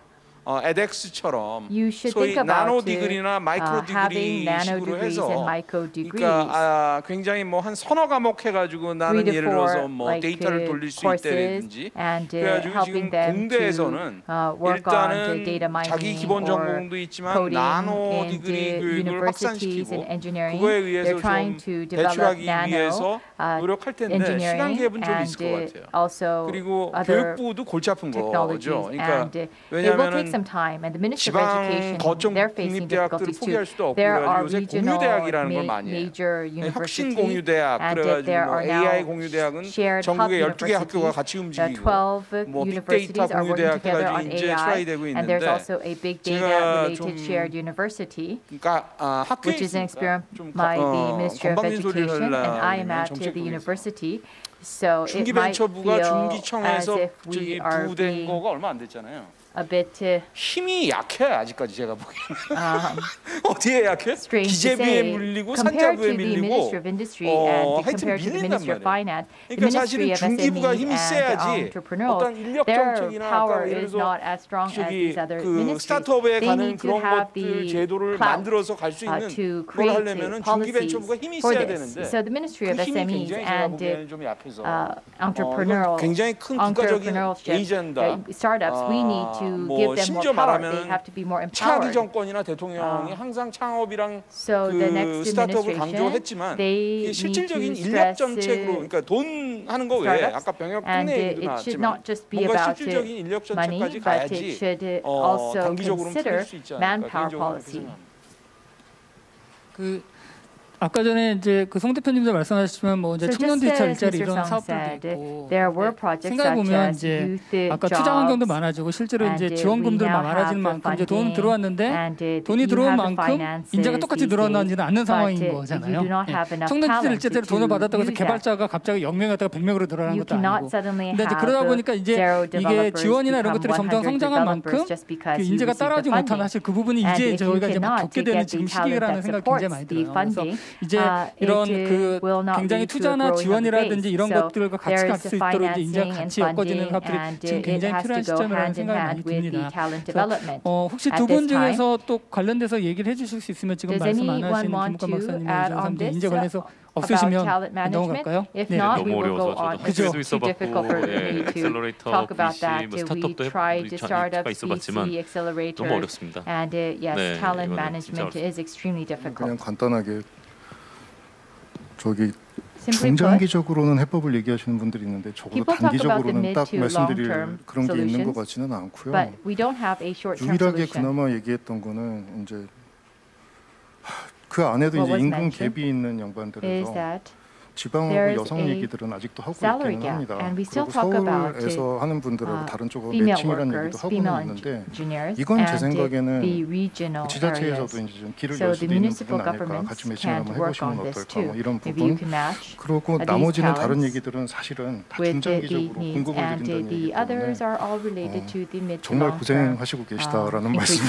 에덱스처럼 소위 나노 디그리나 마이크로 디그리 식으로 해서 그러니까 굉장히 뭐 한 서너 과목 해가지고 나는 예를 들어서 뭐 데이터를 돌릴 수 있다든지 그래가지고 지금 공대에서는 일단은 자기 기본 전공도 있지만 나노 디그리 교육을 확산시키고 그거에 의해서 좀 대출하기 위해서 노력할 텐데 시간 갭은 좀 있을 것 같아요. 그리고 교육부도 골치 아픈 거죠. 그러니까 왜냐하면 지방 거점 국립대학들을 포기할 수도 없고 요새 공유대학이라는 걸 많이 해요. 혁신 공유대학 그래가지고 뭐 AI 공유대학은 전국에 12개 학교가 같이 움직이고 뭐 빅데이터 공유대학 해가지고 이제 트라이되고 있는데 제가 좀 그러니까 학교에 있습니다. 좀 건방진 소리를 하려면 정책부에서 중기벤처부가 중기청에서 저기 부된 거가 얼마 안 됐잖아요. a bit 힘이 약해 아직까지 제가 보기에는. 어디에 약해? 기재부에 물리고 산자부에 밀리고 하여튼 밀린단 말이에요. 그러니까 사실은 중기부가 힘이 세야지 어떤 인력 정책이나 아까 예를 들어서 저기 그 스타트업에 가는 그런 것들 제도를 만들어서 갈 수 있는 그걸 하려면은 중기벤처부가 힘이 있어야 되는데 그 힘이 굉장히 제가 보기에는 좀 약해서 굉장히 큰 국가적인 에이전다. 뭐 심지어 말하면 차기 정권이나 대통령이 항상 창업이랑 그 스타트업을 강조했지만 이게 실질적인 인력 정책으로 그러니까 돈 하는 거 외에 아까 병역 특례 얘기도 나왔지만 뭔가 실질적인 인력 정책까지 가야지 단기적으로는 풀릴 수 있지 않을까 개인적으로 그렇게 생각합니다. 그 아까 전에 이제 그 송 대표님도 말씀하셨지만 뭐 이제 청년 디지털 일자리 이런 사업들도 있고 생각해 보면 이제 아까 투자 환경도 많아지고 실제로 이제 지원금도 많아지는 만큼 이제 돈 들어왔는데 돈이 들어온 만큼 인재가 똑같이 늘어나지는 않는 상황인 거잖아요. 청년 디지털 일자리로 돈을 받았다고 해서 개발자가 갑자기 0명이었다가 100명으로 늘어나는 것도 아니고. 근데 이제 그러다 보니까 이제 이게 지원이나 이런 것들이 점점 성장한 만큼 그 인재가 따라오지 못하는 사실 그 부분이 이제 저희가 이제 막 겪게 되는 지금 시기라는 생각이 굉장히 많이 들어요. 그래서 이제 이런 그 굉장히 투자나 지원이라든지 이런 것들과 같이 갈 수 있도록 이제 인재가 같이 엮어지는 것들이 지금 굉장히 필요한 시점이라는 생각이 많이 듭니다. 혹시 두 분 중에서 또 관련돼서 얘기를 해주실 수 있으면 지금 말씀 안 하시는 김묵관 박사님, 인재 관련해서 없으시면 넘어갈까요? 네, 너무 어려워서 저도 학교에도 있어봤고 엑셀러레이터, VC, 뭐 스타트업도 해보니까 있어봤지만 너무 어렵습니다. 네, 이거는 진짜 어렵습니다. 그냥 간단하게 저기 중장기적으로는 해법을 얘기하시는 분들이 있는데 적어도 단기적으로는 딱 말씀드릴 그런 게 있는 것 같지는 않고요. 유일하게 그나마 얘기했던 거는 이제 그 안에도 이제 임금 갭이 있는 양반들에서 지방하고 여성 얘기들은 아직도 하고 있기는 합니다. 그리고 서울에서 하는 분들하고 다른 쪽으로 매칭이라는 얘기도 하고는 있는데 이건 제 생각에는 지자체에서도 이제 좀 길을 열 수도 있는 부분 아닐까. 같이 매칭을 한번 해보시면 어떨까. 뭐 이런 부분. 그리고 나머지는 다른 얘기들은 사실은 다 중장기적으로 공급을 드린다는 얘기 때문에 정말 고생하시고 계시다라는 말씀을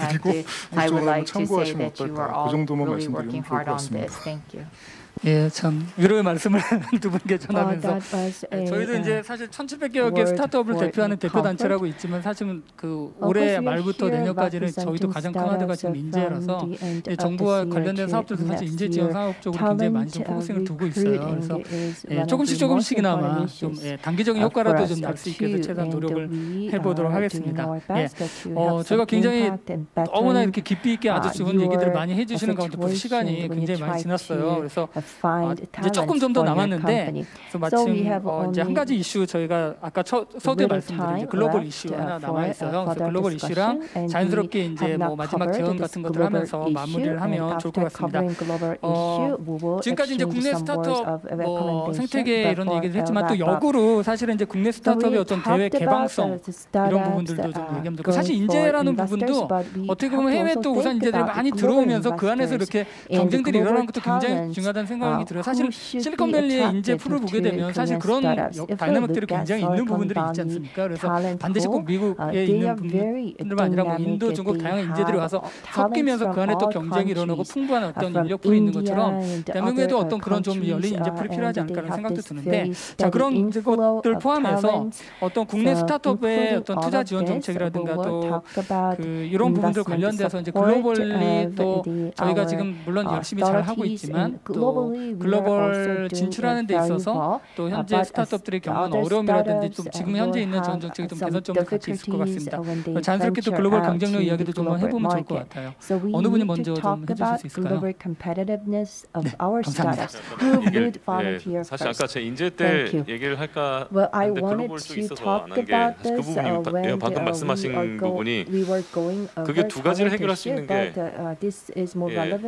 드리고 일종으로 참고하시면 어떨까. 그 정도만 말씀드리면 좋을 것 같습니다. 예, 참 위로의 말씀을 두 분께 전하면서 저희도 이제 사실 1,700여 개 스타트업을 대표하는 대표 단체라고 있지만 사실은 그 올해 말부터 내년까지는 저희도 가장 큰 화두가 지금 인재라서 정부와 관련된 사업들도 사실 인재 지원 사업 쪽으로 굉장히 많이 좀 포커싱을 두고 있어요. 그래서 조금씩이나마 좀 단기적인 효과라도 좀 날 수 있게 해서 최대한 노력을 해보도록 하겠습니다. 예, 저희가 굉장히 너무나 이렇게 깊이 있게 아주 좋은 얘기들을 많이 해주시는 가운데 벌써 시간이 굉장히 많이 지났어요. 그래서 이제 조금 좀 더 남았는데 그래서 마침 이제 한 가지 이슈 저희가 아까 서두에 말씀드린 글로벌 이슈 하나 남아 있어요. 그래서 글로벌 이슈랑 자연스럽게 이제 뭐 마지막 제언 같은 것들 하면서 마무리를 하면 좋을 것 같습니다. 지금까지 이제 국내 스타트업 뭐 생태계 이런 얘기를 했지만 또 역으로 사실은 이제 국내 스타트업의 어떤 대외 개방성 이런 부분들도 좀 얘기하면 되고 사실 인재라는 부분도 어떻게 보면 해외 또 우선 인재들이 많이 들어오면서 그 안에서 이렇게 경쟁들이 일어나는 것도 굉장히 중요하다는 생각이 들어요. 사실 실리콘밸리의 인재 풀을 보게 되면 사실 그런 다이나믹들이 굉장히 있는 부분들이 있지 않습니까? 그래서 반드시 꼭 미국에 있는 분들만 아니라 뭐 인도, 중국 다양한 인재들이 와서 섞이면서 그 안에 또 경쟁이 일어나고 풍부한 어떤 인력 풀이 있는 것처럼 대한민국에도 어떤 그런 좀 열린 인재 풀이 필요하지 않을까라는 생각도 드는데 자 그런 것들 포함해서 어떤 국내 스타트업의 어떤 투자 지원 정책이라든가 또 그 이런 부분들 관련돼서 이제 글로벌리 또 저희가 지금 물론 열심히 잘 하고 있지만 또 글로벌 진출하는 데 있어서 또 현재 스타트업들이 겪는 어려움이라든지 좀 지금 현재 있는 전 정책이 좀 개선점도 같이 있을 것 같습니다. 자연스럽게 또 글로벌 경쟁력 이야기도 좀 해보면 좋을 것 같아요. 어느 분이 먼저 좀 해주실 수 있을까요? 네, 감사합니다. 사실 아까 제 인재 때 얘기를 할까 하는데 글로벌 쪽에 있어서 안 한 게 그 부분이 방금 말씀하신 부분이 그게 두 가지를 해결할 수 있는 게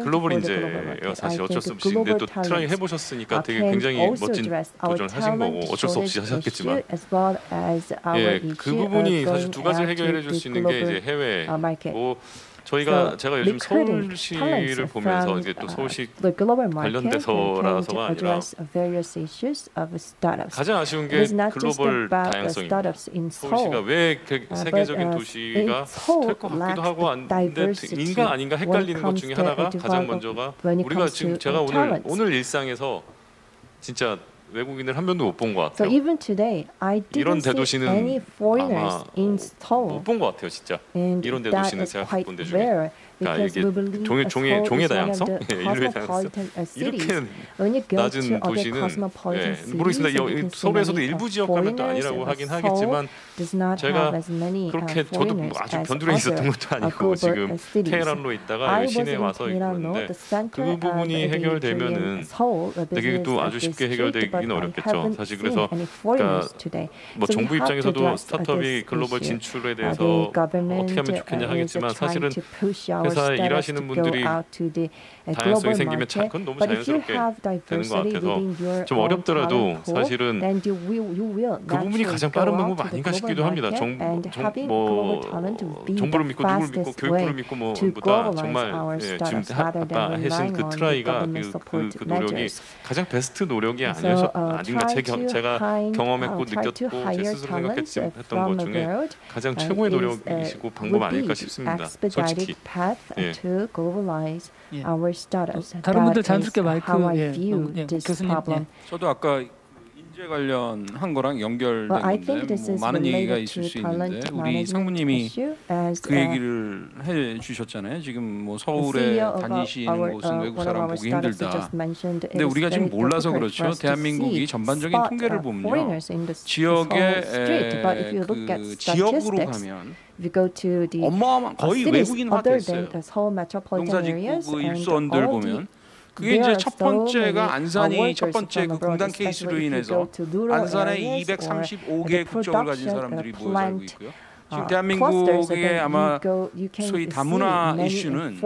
글로벌 인재예요. 사실 어쩔 수 없이 근데 또 트라이 해보셨으니까 되게 굉장히 멋진 도전을 하신 거고 어쩔 수 없이 하셨겠지만 그 부분이 사실 두 가지를 해결해 줄 수 있는 게 이제 해외 뭐 제가 요즘 서울시를 보면서 이게 또 서울시 관련돼서라서가 아니라 가장 아쉬운 게 글로벌 다양성입니다. 서울시가 왜 세계적인 도시가 될 것 같기도 하고 안데 인가 아닌가 헷갈리는 것 중에 하나가 가장 먼저가 우리가 지금 제가 오늘 일상에서 진짜 외국인을 한 명도 못 본 것 같아요. 이런 대도시는 아마 못 본 것 같아요, 진짜. 이런 대도시는 제가 본 데 중에. 그러니까 이게 종의 다양성, 인류의 다양성. 이렇게 낮은 도시는 모르겠습니다. 서울에서도 일부 지역 가면 또 아니라고 하긴 하겠지만 제가 그렇게 저도 뭐 아주 변두리에 있었던 것도 아니고 지금 테헤란로 있다가 시내에 와서 있는데 그 부분이 해결되면은 되게 또 아주 쉽게 해결되기는 어렵겠죠. 사실 그래서 그러니까 뭐 정부 입장에서도 스타트업이 글로벌 진출에 대해서 어떻게 하면 좋겠냐 하겠지만 사실은 회사에 일하시는 분들이 다양성이 생기면 그건 너무 자연스럽게 되는 것 같아서 좀 어렵더라도 사실은 그 부분이 가장 빠른 방법 아닌가 싶기도 합니다. 정부를 믿고 누구를 믿고 교육부를 믿고 뭐보다 정말 지금 아까 하신 그 트라이가 그 노력이 가장 베스트 노력이 아닌가 제가 경험했고 느꼈고 제 스스로 생각했던 것 중에 가장 최고의 노력이시고 방법 아닐까 싶습니다. 솔직히. 다른 분들 자연스럽게 마이크 교수님. 저도 아까 인재 관련한 거랑 연결된 건데 뭐 많은 얘기가 있을 수 있는데 우리 상무님이 그 얘기를 해주셨잖아요. 지금 뭐 서울에 다니시는 곳은 외국 사람 보기 힘들다. 근데 우리가 지금 몰라서 그렇죠. 대한민국이 전반적인 통계를 보면요, 지역의 그 지역으로 가면 어마어마한 거의 외국인화돼 있어요. 농사짓고 그 일선들 보면 그게 이제 첫 번째가 안산이 첫 번째 그 공단 케이스로 인해서 안산에 235개의 국적을 가진 사람들이 모여 살고 있고요. 지금 대한민국의 아마 소위 다문화 이슈는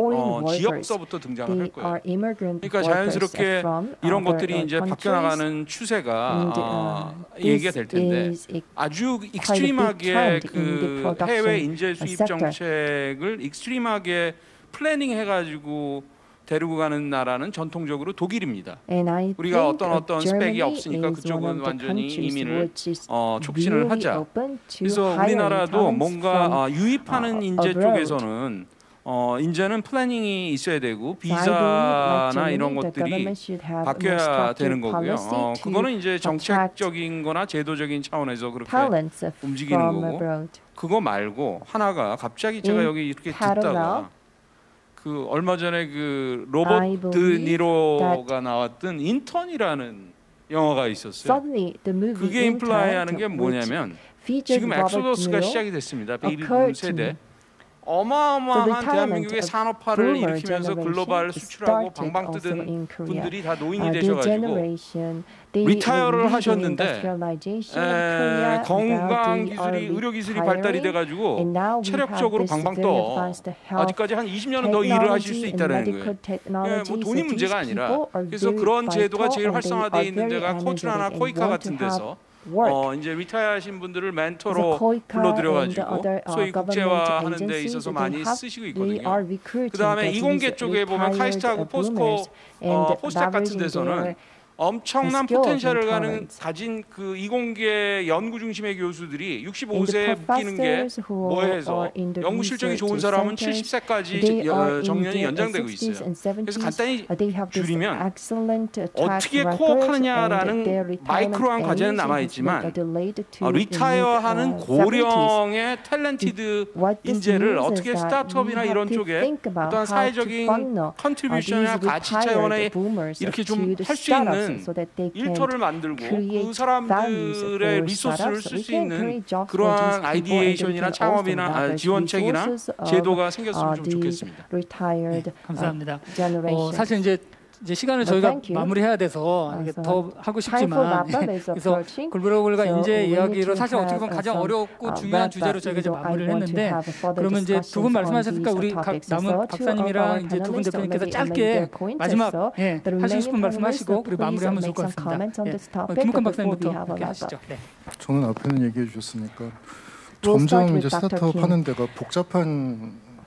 지역서부터 등장을 할 거예요. 그러니까 자연스럽게 이런 것들이 이제 바뀌어나가는 추세가 얘기가 될 텐데 아주 익스트림하게 그 해외 인재 수입 정책을 익스트림하게 플래닝 해가지고 데리고 가는 나라는 전통적으로 독일입니다. 우리가 어떤 스펙이 없으니까 그쪽은 완전히 이민을 촉진을 하자. 그래서 우리나라도 뭔가 유입하는 인재 쪽에서는 인재는 플래닝이 있어야 되고 비자나 이런 것들이 바뀌어야 되는 거고요. 그거는 이제 정책적인 거나 제도적인 차원에서 그렇게 움직이는 거고 그거 말고 하나가 갑자기 제가 여기 이렇게 듣다가 그 얼마 전에 그 로버트 니로가 나왔던 인턴이라는 영화가 있었어요. 그게 임플라이하는 게 뭐냐면 지금 엑소더스가 시작이 됐습니다. 베이비붐 세대. 어마어마한 대한민국의 산업화를 일으키면서 글로벌 수출하고 방방 뜨던 분들이 다 노인이 되셔가지고 리타이어를 하셨는데 건강 기술이 의료 기술이 발달이 돼가지고 체력적으로 방방 떠 아직까지 한 20년은 더 일을 하실 수 있다는 거예요. 뭐 돈이 문제가 아니라 그래서 그런 제도가 제일 활성화되어 있는 데가 코트라나 코이카 같은 데서 이제 리타이어하신 분들을 멘토로 불러들여가지고 소위 국제화하는 데 있어서 많이 쓰시고 있거든요. 그 다음에 이공계 쪽에 보면 카이스트하고 포스텍 같은 데서는 엄청난 포텐셜을 가진 그 이공계 연구 중심의 교수들이 65세에 묶이는 게 뭐해서 연구 실적이 좋은 사람은 70세까지 정년이 연장되고 있어요. 그래서 간단히 줄이면 어떻게 코업하느냐라는 마이크로한 과제는 남아있지만 리타이어하는 고령의 탤런티드 인재를 어떻게 스타트업이나 이런 쪽에 어떤 사회적인 컨트리뷰션이나 가치 차원에 이렇게 좀 할 수 있는 일터를 만들고 그 사람들의 리소스를 쓸 수 있는 그러한 아이디에이션이나 창업이나 지원책이나 제도가 생겼으면 좀 좋겠습니다. 감사합니다. 사실 이제 시간을 저희가 마무리해야 돼서 더 하고 싶지만 그래서 글로벌과 인재 이야기로 사실 어떻게 보면 가장 어렵고 중요한 주제로 저희가 이제 마무리를 했는데 그러면 이제 두 분 말씀하셨으니까 우리 남은 박사님이랑 이제 두 분 대표님께서 짧게 마지막 하시고 싶은 말씀하시고 그리고 마무리하면 좋을 것 같습니다. 김묵환 박사님부터 함께 하시죠. 저는 앞에는 얘기해 주셨으니까 점점 이제 스타트업 하는 데가 복잡한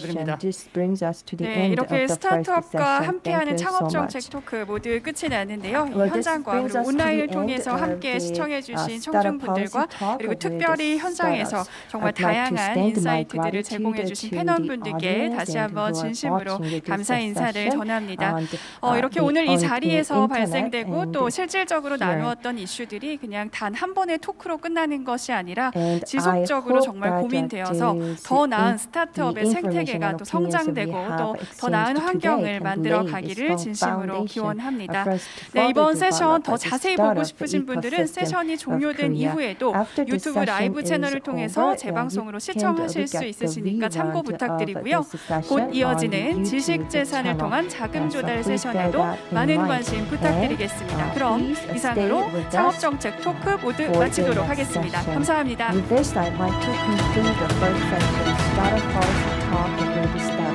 감사드립니다. 네, 이렇게 스타트업과 함께하는 창업 정책 토크 모두 끝이 났는데요. 이 현장과 그리고 온라인을 통해서 함께 시청해주신 청중분들과 그리고 특별히 현장에서 정말 다양한 인사이트들을 제공해주신 패널분들께 다시 한번 진심으로 감사 인사를 전합니다. 이렇게 오늘 이 자리에서 발생되고 또 실질적으로 나누었던 이슈들이 그냥 단 한 번의 토크로 끝나는 것이 아니라 지속적으로 정말 고민되어서 더 나은 스타트업의 생태계가 또 성장되고 또 더 나은 환경을 만들어 가기를 진심으로 기원합니다. 네, 이번 세션 더 자세히 보고 싶으신 분들은 세션이 종료된 이후에도 유튜브 라이브 채널을 통해서 재방송으로 시청하실 수 있으시니까 참고 부탁드리고요. 곧 이어지는 지식재산을 통한 자금 조달 세션에도 많은 관심 부탁드리겠습니다. 그럼 이상으로 창업정책 토크 모두 마치도록 하겠습니다. 감사합니다. With this, I'd like to conclude the first session, Startup Policy Talk with Ruby Startup.